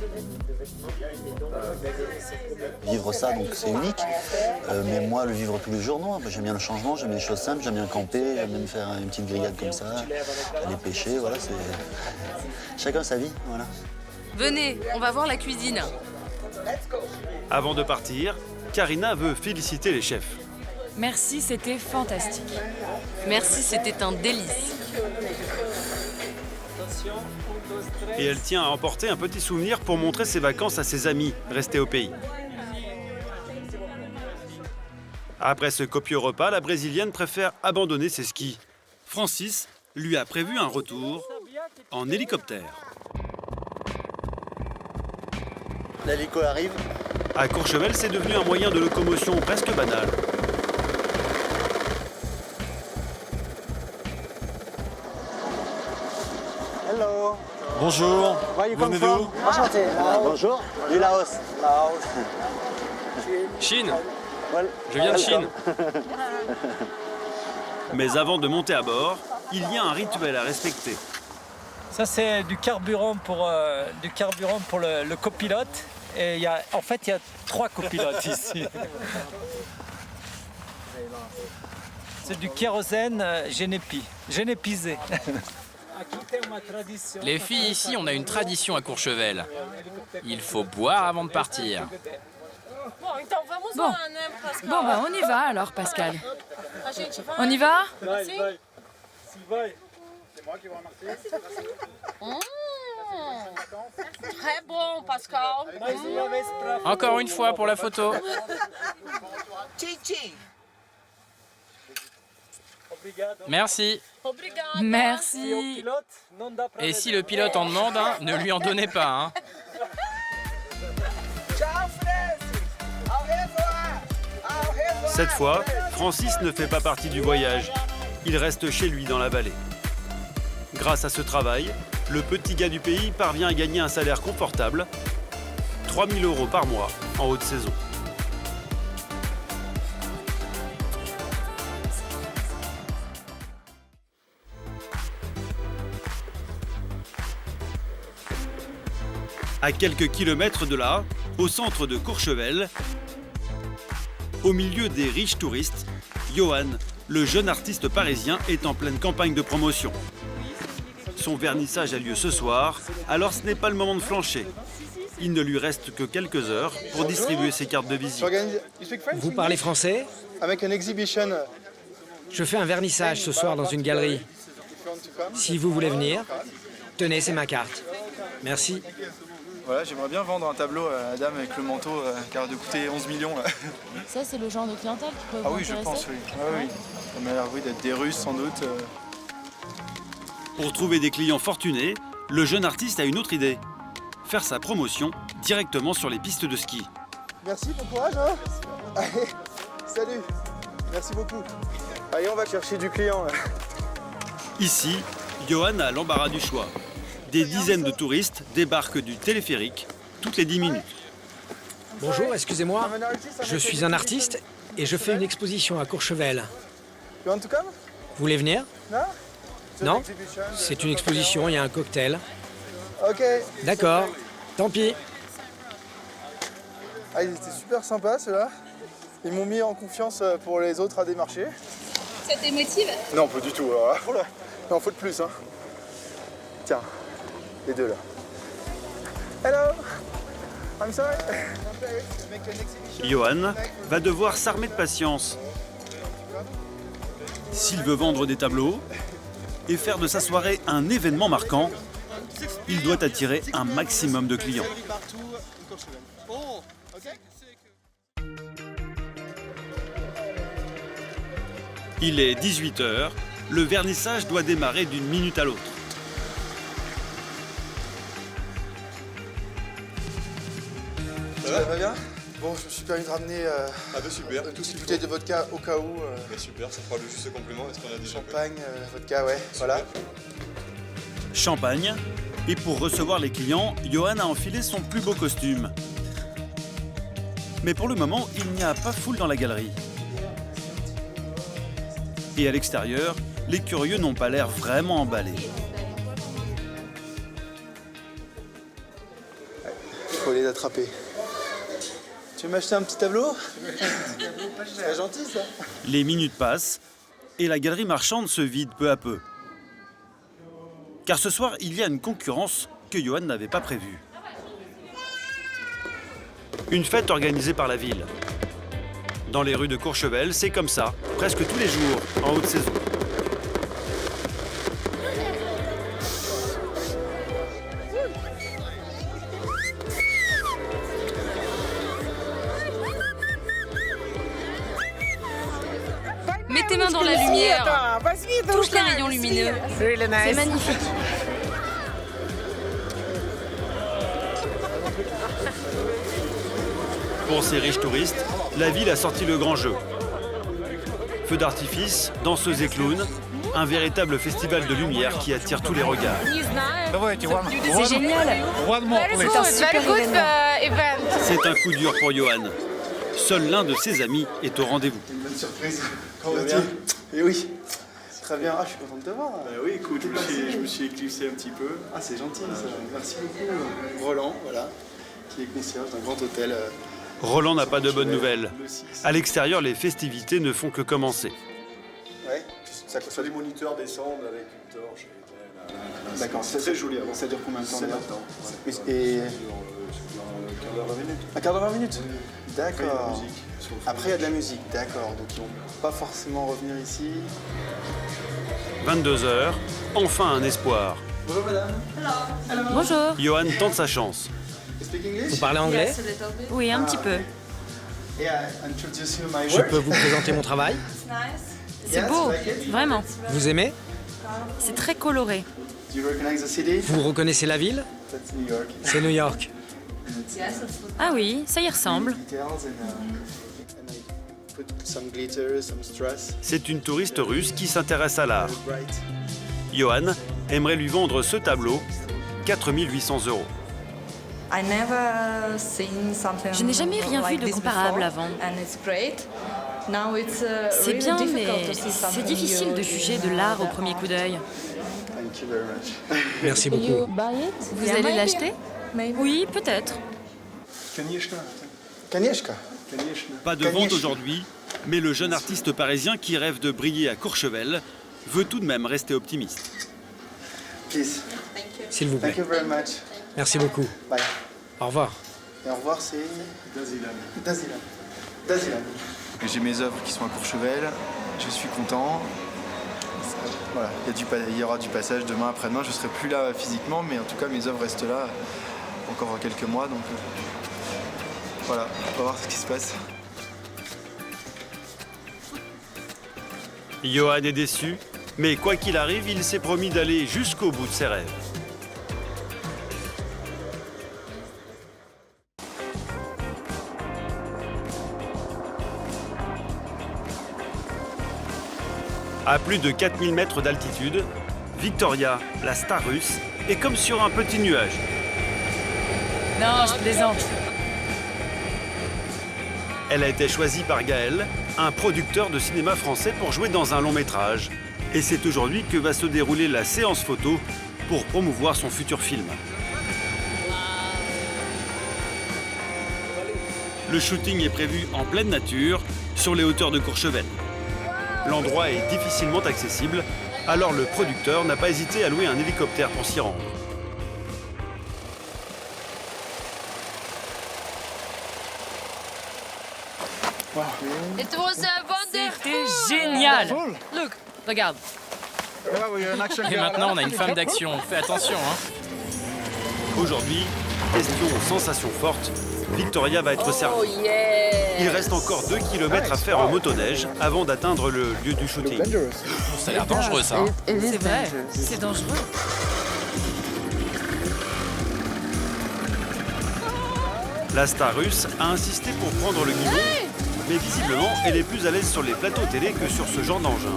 S14: Vivre ça, donc c'est unique. Mais moi, le vivre tous les jours, non. J'aime bien le changement, j'aime les choses simples, j'aime bien camper, j'aime bien faire une petite grillade comme ça, aller pêcher, voilà, c'est... Chacun sa vie, voilà.
S20: Venez, on va voir la cuisine.
S1: Avant de partir, Karina veut féliciter les chefs.
S5: Merci, c'était fantastique.
S20: Merci, c'était un délice.
S1: Et elle tient à emporter un petit souvenir pour montrer ses vacances à ses amis restés au pays. Après ce copieux repas, la Brésilienne préfère abandonner ses skis. Francis lui a prévu un retour en hélicoptère.
S14: L'hélico arrive.
S1: À Courchevel, c'est devenu un moyen de locomotion presque banal.
S14: Hello.
S6: Bonjour. Vous venez d'où?
S14: Enchanté. Bonjour. Du Laos.
S17: Chine. Je viens de Chine.
S1: Mais avant de monter à bord, il y a un rituel à respecter.
S22: Ça, c'est du carburant pour le copilote. Et en fait, il y a 3 copilotes ici. C'est du kérosène génépisé.
S17: Les filles, ici, on a une tradition à Courchevel. Il faut boire avant de partir.
S5: Bon, bah, on y va alors, Pascal. On y va?
S19: Très bon, Pascal.
S17: Encore une fois pour la photo. Merci.
S5: Merci.
S17: Et si le pilote en demande un, ne lui en donnez pas. Hein.
S1: Cette fois, Francis ne fait pas partie du voyage. Il reste chez lui dans la vallée. Grâce à ce travail, le petit gars du pays parvient à gagner un salaire confortable, 3 000 € par mois en haute saison. À quelques kilomètres de là, au centre de Courchevel, au milieu des riches touristes, Johan, le jeune artiste parisien, est en pleine campagne de promotion. Son vernissage a lieu ce soir, alors ce n'est pas le moment de flancher. Il ne lui reste que quelques heures pour distribuer ses cartes de visite.
S22: Vous parlez français? Je fais un vernissage ce soir dans une galerie. Si vous voulez venir, tenez, c'est ma carte. Merci.
S7: Voilà, j'aimerais bien vendre un tableau à la dame avec le manteau qui a de coûter 11 millions. Là.
S15: Ça, c'est le genre de clientèle qui peut vous
S7: oui, je pense, oui. Oui. Ça m'a l'air d'être des Russes, sans doute.
S1: Pour trouver des clients fortunés, le jeune artiste a une autre idée. Faire sa promotion directement sur les pistes de ski.
S7: Merci, bon courage. Hein. Allez, salut. Merci beaucoup. Allez, on va chercher du client. Là.
S1: Ici, Johan a l'embarras du choix. Des dizaines de touristes débarquent du téléphérique toutes les 10 minutes.
S22: Bonjour, excusez-moi. Je suis un artiste et je fais une exposition à Courchevel. Vous voulez venir? Non? C'est une exposition, il y a un cocktail.
S7: Ok.
S22: D'accord, tant pis.
S7: Ah, ils étaient super sympas ceux-là. Ils m'ont mis en confiance pour les autres à démarcher.
S19: Ça te motive?
S7: Non, pas du tout. Alors là, il en faut de plus. Hein. Tiens, les deux là. Hello, I'm sorry.
S1: Johan va devoir s'armer de patience. S'il veut vendre des tableaux et faire de sa soirée un événement marquant, il doit attirer un maximum de clients. Il est 18 h, le vernissage doit démarrer d'une minute à l'autre.
S7: Ça va bien? Bon, je me suis permis de ramener
S6: super.
S7: une petite bouteille de vodka au cas où.
S6: Super, ça fera le juste complément. Est-ce qu'on a des
S7: champagne, vodka, ouais, voilà.
S1: Champagne. Et pour recevoir les clients, Johan a enfilé son plus beau costume. Mais pour le moment, il n'y a pas foule dans la galerie. Et à l'extérieur, les curieux n'ont pas l'air vraiment emballés.
S7: Il faut les attraper. Tu veux m'acheter un petit tableau? C'est gentil ça.
S1: Les minutes passent et la galerie marchande se vide peu à peu. Car ce soir, il y a une concurrence que Johan n'avait pas prévue. Une fête organisée par la ville. Dans les rues de Courchevel, c'est comme ça, presque tous les jours, en haute saison.
S5: Mets tes mains dans la lumière. Touche les rayons lumineux. C'est magnifique.
S1: Pour ces riches touristes, la ville a sorti le grand jeu. Feux d'artifice, danseuses et clowns, un véritable festival de lumière qui attire tous les regards.
S5: C'est génial. C'est un super événement.
S1: C'est un coup dur pour Johan. Seul l'un de ses amis est au rendez-vous.
S7: Une bonne surprise. Comment vas-tu? Et oui. Très bien. Ah, je suis content de te voir.
S6: Oui, écoute, je me suis éclipsé un petit peu.
S7: Ah, c'est gentil ça. Merci beaucoup. Roland, voilà, qui est concierge d'un grand hôtel.
S1: Roland n'a pas de bonnes nouvelles. À l'extérieur, les festivités ne font que commencer.
S7: Ouais,
S6: ça, les moniteurs descendent avec une torche.
S7: D'accord,
S6: c'est très joli.
S7: Ça dure combien de temps?
S6: Et
S7: un quart d'heure, 20 minutes. D'accord. Après, il y a de la musique, d'accord. Donc, ils vont pas forcément revenir ici.
S1: 22 h, enfin un espoir.
S7: Bonjour madame.
S5: Bonjour.
S1: Johan tente sa chance.
S22: Vous parlez anglais?
S5: Oui, un petit peu.
S22: Je peux vous présenter mon travail?
S5: C'est beau, vraiment.
S22: Vous aimez?
S5: C'est très coloré.
S22: Vous reconnaissez la ville? C'est New York.
S5: Ah oui, ça y ressemble.
S1: C'est une touriste russe qui s'intéresse à l'art. Johan aimerait lui vendre ce tableau, 4 800 €.
S5: Je n'ai jamais rien vu de comparable avant. C'est bien, mais c'est difficile de juger de l'art au premier coup d'œil.
S22: Merci beaucoup.
S5: Vous allez l'acheter? Oui, peut-être.
S7: Kanieshka.
S1: Pas de vente aujourd'hui, mais le jeune artiste parisien qui rêve de briller à Courchevel veut tout de même rester optimiste.
S22: S'il vous plaît.
S7: Thank you very much.
S22: Merci beaucoup.
S7: Bye.
S22: Au revoir.
S7: Et au revoir, c'est Dazilan. J'ai mes œuvres qui sont à Courchevel. Je suis content. Voilà, il y aura du passage demain, après-demain. Je serai plus là physiquement, mais en tout cas, mes œuvres restent là encore quelques mois. Donc voilà, on va voir ce qui se passe.
S1: Johan est déçu, mais quoi qu'il arrive, il s'est promis d'aller jusqu'au bout de ses rêves. À plus de 4000 mètres d'altitude, Victoria, la star russe, est comme sur un petit nuage.
S5: Non, je plaisante.
S1: Elle a été choisie par Gaël, un producteur de cinéma français, pour jouer dans un long métrage. Et c'est aujourd'hui que va se dérouler la séance photo pour promouvoir son futur film. Le shooting est prévu en pleine nature, sur les hauteurs de Courchevel. L'endroit est difficilement accessible, alors le producteur n'a pas hésité à louer un hélicoptère pour s'y rendre.
S5: C'était génial. Look, regarde.
S17: Et maintenant, on a une femme d'action. Fais attention, hein.
S1: Aujourd'hui, question sensation forte, Victoria va être servie.
S5: Oh yeah.
S1: Il reste encore 2 km à faire en motoneige avant d'atteindre le lieu du shooting.
S17: Ça a l'air dangereux, ça.
S5: C'est vrai, c'est dangereux.
S1: La star russe a insisté pour prendre le guidon, mais visiblement, elle est plus à l'aise sur les plateaux télé que sur ce genre d'engin.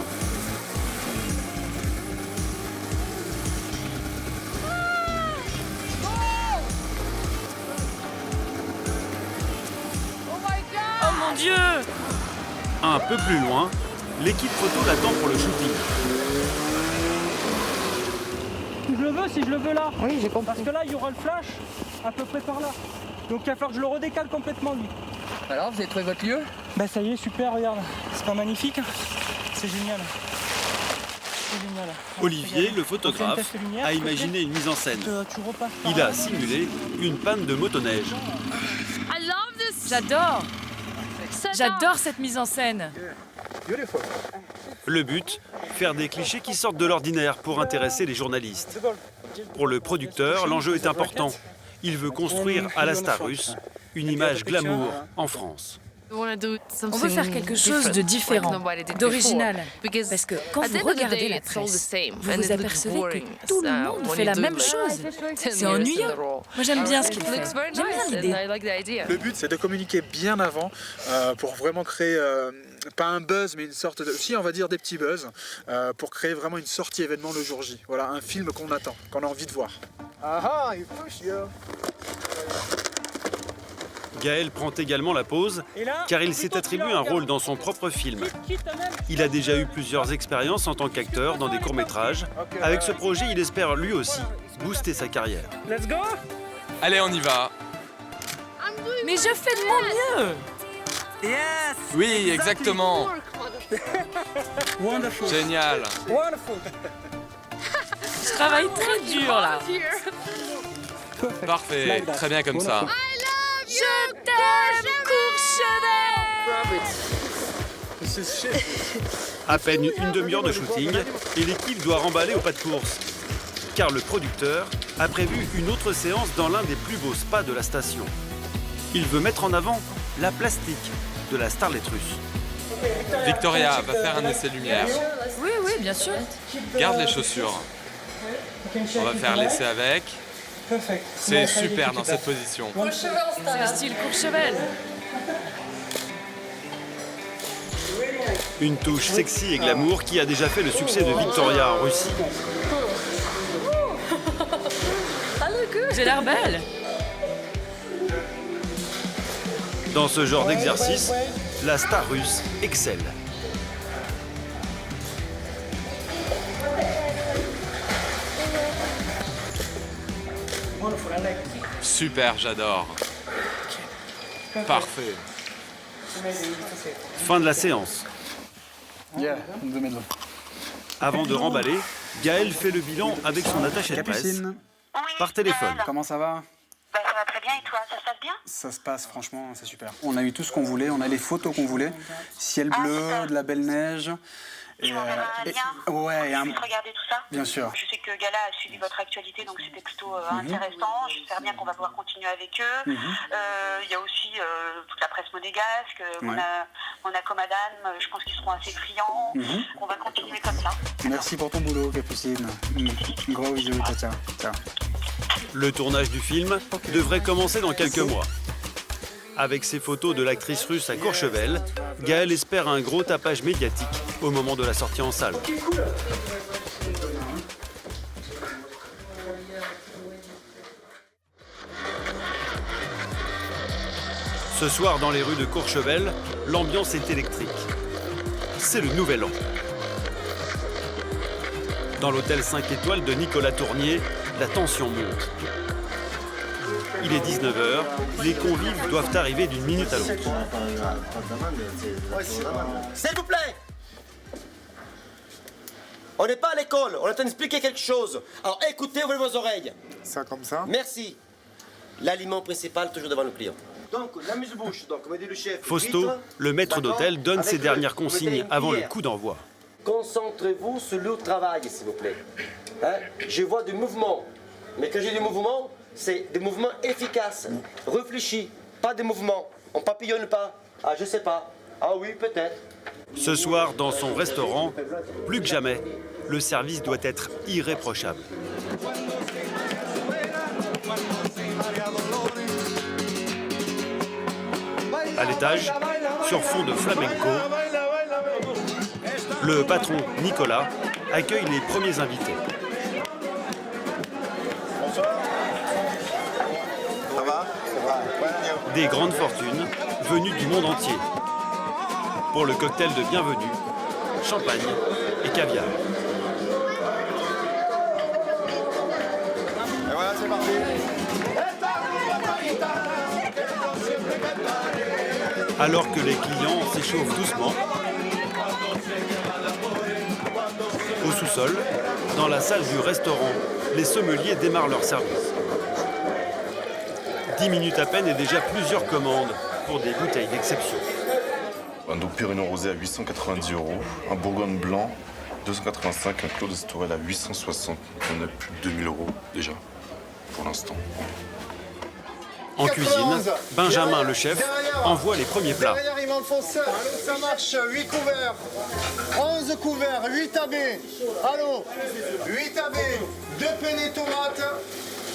S5: Oh mon Dieu!
S1: Un peu plus loin, l'équipe photo l'attend pour le shooting.
S8: Si je le veux là. Oui, j'ai compris. Parce que là, il y aura le flash à peu près par là. Donc il va falloir que je le redécale complètement lui.
S2: Alors, vous avez trouvé votre lieu?
S8: Bah ça y est, super, regarde. C'est pas magnifique? C'est génial. C'est génial.
S1: Olivier, le photographe, a imaginé une mise en scène. Il a simulé une panne de motoneige.
S5: J'adore! J'adore cette mise en scène.
S1: Le but, faire des clichés qui sortent de l'ordinaire pour intéresser les journalistes. Pour le producteur, l'enjeu est important. Il veut construire à la star russe une image glamour en France.
S5: On veut faire quelque chose de différent, d'original. Parce que quand vous regardez la presse, vous vous apercevez que tout le monde fait la même chose. C'est ennuyeux. Moi, j'aime bien ce qu'il fait. J'aime bien l'idée.
S7: Le but, c'est de communiquer bien avant pour vraiment créer, pas un buzz, mais une sorte de... Si, on va dire des petits buzz, pour créer vraiment une sortie événement le jour J. Voilà, un film qu'on attend, qu'on a envie de voir. Ah, il push, yo.
S1: Gaël prend également la pause, car il s'est attribué un rôle dans son propre film. Il a déjà eu plusieurs expériences en tant qu'acteur dans des courts-métrages. Avec ce projet, il espère lui aussi booster sa carrière.
S8: Let's go!
S13: Allez, on y va.
S5: Mais je fais de mon mieux!
S8: Yes!
S13: Oui, exactement.
S8: Wonderful.
S13: Génial.
S8: Wonderful.
S5: Je travaille très dur là.
S13: Parfait, très bien comme ça.
S5: Je t'aime, Courchevel!
S1: À peine une demi-heure de shooting et l'équipe doit remballer au pas de course. Car le producteur a prévu une autre séance dans l'un des plus beaux spas de la station. Il veut mettre en avant la plastique de la starlet russe.
S13: Victoria va faire un essai lumière.
S5: Oui, oui, bien sûr.
S13: Garde les chaussures. On va faire l'essai avec. C'est super dans cette position.
S5: C'est le style Courchevel.
S1: Une touche sexy et glamour qui a déjà fait le succès de Victoria en Russie.
S5: J'ai l'air belle.
S1: Dans ce genre d'exercice, la star russe excelle.
S13: Super, j'adore. Parfait.
S1: Fin de la séance. Avant de remballer, Gaël fait le bilan avec son attaché de presse par téléphone.
S12: Comment ça va?
S21: Ça va très bien et toi, ça se passe bien?
S12: Ça se passe, franchement, c'est super. On a eu tout ce qu'on voulait, on a les photos qu'on voulait. Ciel bleu, de la belle neige.
S21: Tu m'enverras un lien
S12: ouais,
S21: pour que je puisse regarder tout ça.
S12: Bien sûr.
S21: Je sais que Gala a suivi votre actualité, donc c'était plutôt intéressant. J'espère bien qu'on va pouvoir continuer avec eux. Il y a aussi toute la presse monégasque, Monaco-Madame, je pense qu'ils seront assez friands. On va continuer comme ça.
S12: Merci pour ton boulot, Capucine. Gros bisous, ciao. Ciao.
S1: Le tournage du film devrait commencer dans quelques mois. Avec ces photos de l'actrice russe à Courchevel, Gaël espère un gros tapage médiatique au moment de la sortie en salle. Ce soir, dans les rues de Courchevel, l'ambiance est électrique. C'est le nouvel an. Dans l'hôtel 5 étoiles de Nicolas Tournier, la tension monte. Il est 19h, les convives doivent arriver d'une minute à l'autre.
S24: S'il vous plaît! On n'est pas à l'école, on est en train d'expliquer quelque chose. Alors écoutez, ouvrez vos oreilles.
S7: Ça comme ça?
S24: Merci. L'aliment principal, toujours devant le client. Donc, la mise-bouche, donc, comme dit le chef.
S1: Fausto, le maître d'hôtel, donne ses dernières consignes avant le coup d'envoi.
S24: Concentrez-vous sur le travail, s'il vous plaît. Hein? Je vois du mouvement. Mais quand j'ai du mouvement, c'est des mouvements efficaces, réfléchis, pas des mouvements. On papillonne pas. Ah, je sais pas. Ah oui, peut-être.
S1: Ce soir, dans son restaurant, plus que jamais, le service doit être irréprochable. À l'étage, sur fond de flamenco, le patron Nicolas accueille les premiers invités.
S6: Ça va?
S1: Des grandes fortunes venues du monde entier. Pour le cocktail de bienvenue, champagne et caviar.
S6: Et voilà, c'est parti.
S1: Alors que les clients s'échauffent doucement, au sous-sol, dans la salle du restaurant, les sommeliers démarrent leur service. 10 minutes à peine et déjà plusieurs commandes pour des bouteilles d'exception.
S4: Un Doux Pérignon rosé à 890 €, un Bourgogne blanc 285, un Clos de Storel à 860. On a plus de 2000 € déjà, pour l'instant.
S1: En cuisine, Benjamin, le chef, envoie les premiers plats.
S7: Derrière, il m'en faut 7. Ça marche. 8 couverts. 11 couverts. 8 AB. Allô 8 AB. 2 penne tomates.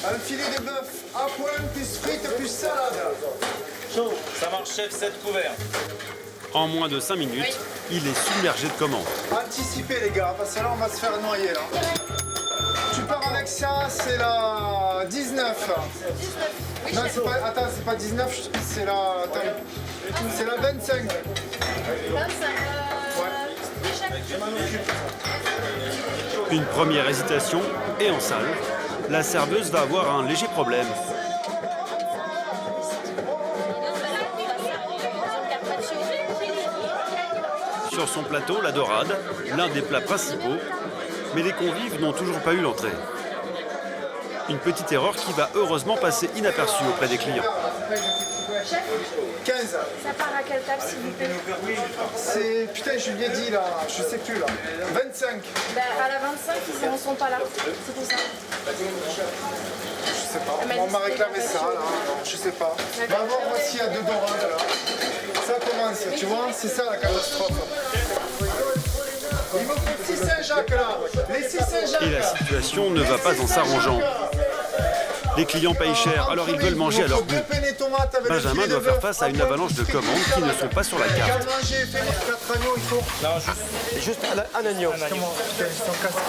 S7: Un filet de bœuf à point, plus frites, plus salade. Chaud.
S11: Ça marche, chef, 7 couverts.
S1: En moins de 5 minutes, il est submergé de commandes.
S7: Anticipez, les gars, parce que là, on va se faire noyer, là. Tu pars avec ça, c'est la 19. Non, c'est pas... Attends, c'est pas 19, c'est la... Attends. C'est la 25. 25. Je m'en occupe.
S1: Une première hésitation et en salle, la serveuse va avoir un léger problème. Sur son plateau, la dorade, l'un des plats principaux, mais les convives n'ont toujours pas eu l'entrée. Une petite erreur qui va heureusement passer inaperçue auprès des clients.
S7: 15.
S19: Ça part à quelle table, s'il vous plaît?
S7: C'est... Putain, je lui ai dit, là, je sais plus, là. 25.
S19: Ben, à la 25, ils ne sont pas là. C'est pour ça.
S7: Je sais pas. On m'a réclamé ça, là. Non, je sais pas. Va voir, voici, il y a 2 dorades, là. Ça commence, tu vois? C'est ça, la catastrophe. Il me faut 6 Saint-Jacques, là. Les 6 Saint-Jacques.
S1: Et la situation ne va pas en s'arrangeant. Les clients payent cher, alors ils veulent manger à leur goût. Benjamin doit faire face à une avalanche de commandes qui ne sont pas sur la carte.
S24: Juste un agneau.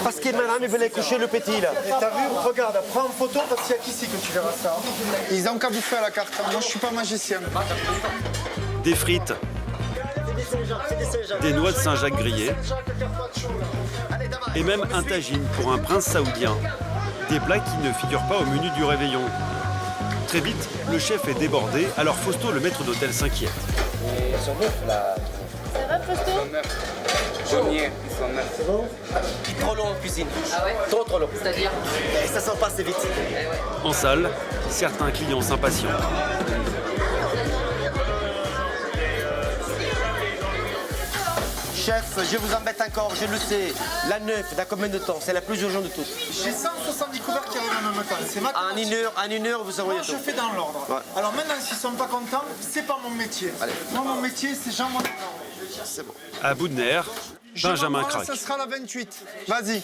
S24: Parce que madame, il venait coucher le petit, là.
S7: Et t'as vu? Regarde, prends en photo parce qu'il y a qu'ici que tu verras ça. Ils ont qu'à bouffer à la carte. Moi, je suis pas magicien.
S1: Des frites, des noix de Saint-Jacques grillées et même un tagine pour un prince saoudien. Des plats qui ne figurent pas au menu du réveillon. Très vite, le chef est débordé, alors Fausto, le maître d'hôtel, s'inquiète.
S24: Ils sont neufs, là.
S19: Ça va, Fausto?
S2: Ils sont neufs.
S24: C'est bon? Trop long en cuisine. Ah ouais? Trop long. C'est-à-dire? Ça s'en passe vite.
S1: En salle, certains clients s'impatientent.
S24: Chef, je vous embête encore, je le sais. La 9, dans combien de temps? C'est la plus urgente de toutes.
S7: J'ai 170 couverts qui arrivent en même temps. C'est ma
S24: En une heure, vous envoyez tout.
S7: Je fais dans l'ordre.
S24: Ouais.
S7: Alors maintenant, s'ils sont pas contents, c'est pas mon métier.
S24: Allez.
S7: Moi, mon métier, c'est Jean Monnet.
S24: C'est bon.
S1: À bout de nerfs, Benjamin craque.
S7: Ça sera la 28. Vas-y.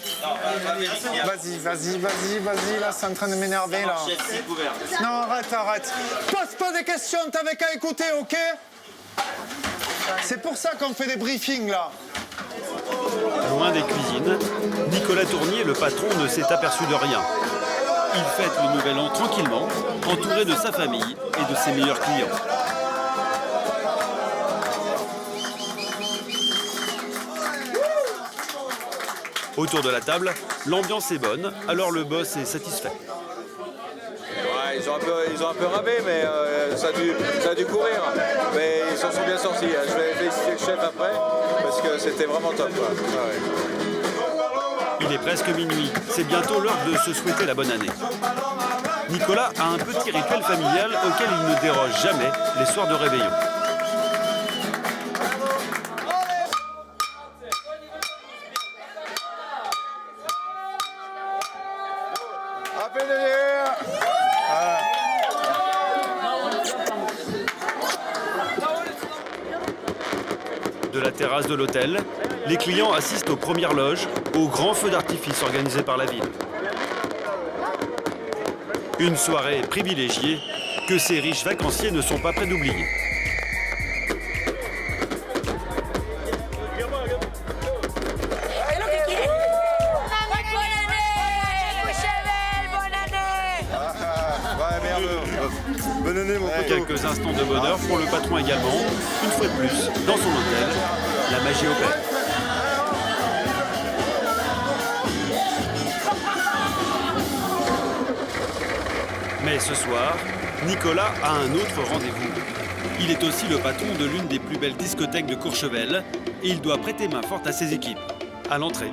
S7: Vas-y, là, c'est en train de m'énerver, là. Non, arrête. Pose pas des questions, t'avais qu'à écouter, ok? C'est pour ça qu'on fait des briefings, là.
S1: Loin des cuisines, Nicolas Tournier, le patron, ne s'est aperçu de rien. Il fête le nouvel an tranquillement, entouré de sa famille et de ses meilleurs clients. Autour de la table, l'ambiance est bonne, alors le boss est satisfait.
S16: Ouais, ils ont un peu rabé, mais ça a dû courir. Mais ils s'en sont bien sortis. Je vais féliciter le chef après, parce que c'était vraiment top. Ouais.
S1: Il est presque minuit, c'est bientôt l'heure de se souhaiter la bonne année. Nicolas a un petit rituel familial auquel il ne déroge jamais les soirs de réveillon.
S16: Happy New Year!
S1: De la terrasse de l'hôtel, les clients assistent aux premières loges, au grand feu d'artifice organisé par la ville. Une soirée privilégiée que ces riches vacanciers ne sont pas près d'oublier.
S6: Bonne année, mon poteau.
S1: Quelques instants de bonheur pour le patron également, une fois de plus, dans son hôtel, la magie opère. Mais ce soir, Nicolas a un autre rendez-vous. Il est aussi le patron de l'une des plus belles discothèques de Courchevel et il doit prêter main forte à ses équipes. À l'entrée,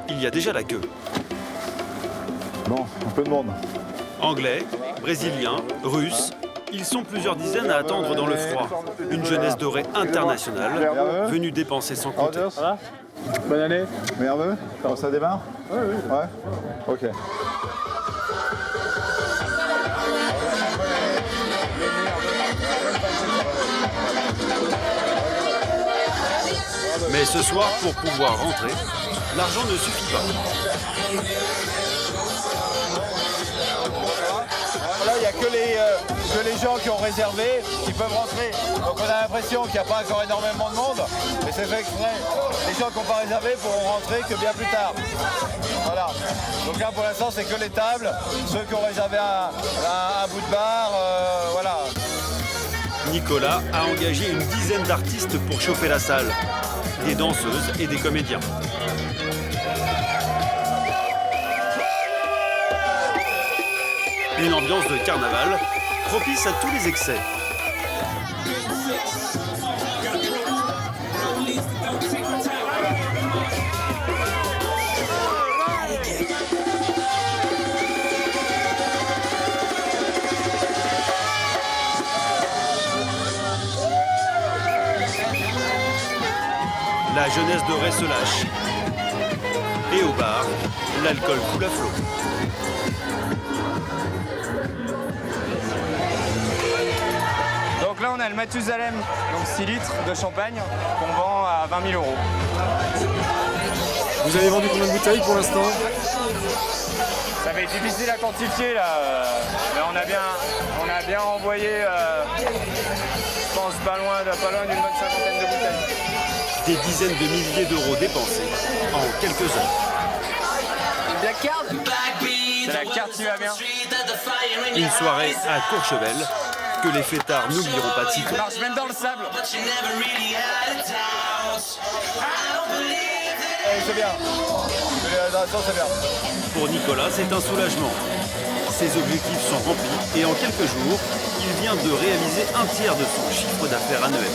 S1: il y a déjà la queue.
S6: Bon, un peu de monde.
S1: Anglais, brésiliens, russes, ils sont plusieurs dizaines à attendre dans le froid. Une jeunesse dorée internationale, venue dépenser sans compter.
S6: Bonne année. Meilleur vœu. Comment ça démarre? Oui. Ouais. Ok.
S1: Mais ce soir, pour pouvoir rentrer, l'argent ne suffit pas.
S16: Là, il n'y a que les gens qui ont réservé qui peuvent rentrer. Donc on a l'impression qu'il n'y a pas encore énormément de monde, mais c'est fait exprès. Les gens qui n'ont pas réservé pourront rentrer que bien plus tard. Voilà. Donc là, pour l'instant, c'est que les tables. Ceux qui ont réservé un bout de bar, voilà.
S1: Nicolas a engagé une dizaine d'artistes pour chauffer la salle. Des danseuses et des comédiens. Une ambiance de carnaval propice à tous les excès. La jeunesse dorée se lâche. Et au bar, l'alcool coule à flot.
S3: Donc là, on a le Mathusalem, donc 6 litres de champagne, qu'on vend à 20 000 €.
S6: Vous avez vendu combien de bouteilles pour l'instant?
S3: Ça va être difficile à quantifier là, mais on a bien envoyé, je pense, pas loin d'une bonne cinquantaine de bouteilles.
S1: Des dizaines de milliers d'euros dépensés en quelques heures.
S3: Black card? C'est la carte qui va bien.
S1: Une soirée à Courchevel que les fêtards n'oublieront pas de sitôt.
S3: Ça marche même dans le sable. C'est bien. C'est bien.
S1: Pour Nicolas, c'est un soulagement. Ses objectifs sont remplis et en quelques jours, il vient de réaliser un tiers de son chiffre d'affaires annuel.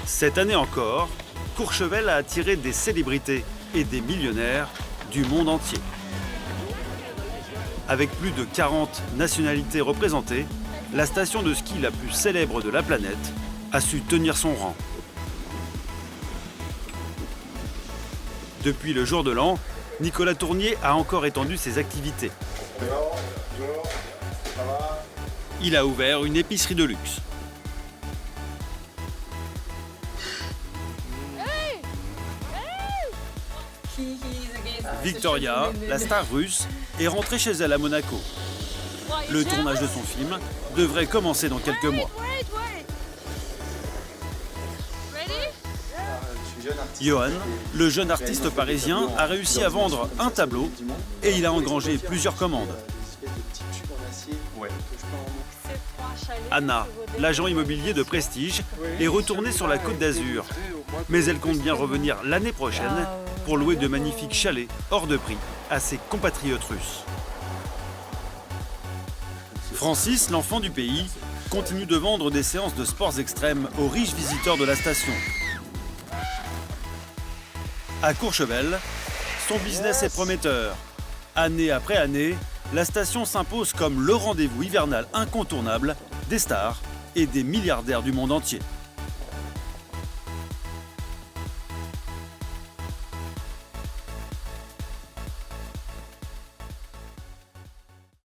S1: Cette année encore, Courchevel a attiré des célébrités et des millionnaires du monde entier. Avec plus de 40 nationalités représentées, la station de ski la plus célèbre de la planète a su tenir son rang. Depuis le jour de l'an, Nicolas Tournier a encore étendu ses activités. Il a ouvert une épicerie de luxe. Victoria, la star russe, est rentrée chez elle à Monaco. Le tournage de son film devrait commencer dans quelques mois. Johan, le jeune artiste parisien, a réussi à vendre un tableau et il a engrangé plusieurs commandes. Anna, l'agent immobilier de prestige, est retournée sur la Côte d'Azur. Mais elle compte bien revenir l'année prochaine pour louer de magnifiques chalets hors de prix à ses compatriotes russes. Francis, l'enfant du pays, continue de vendre des séances de sports extrêmes aux riches visiteurs de la station. À Courchevel, son business est prometteur. Année après année, la station s'impose comme le rendez-vous hivernal incontournable des stars et des milliardaires du monde entier.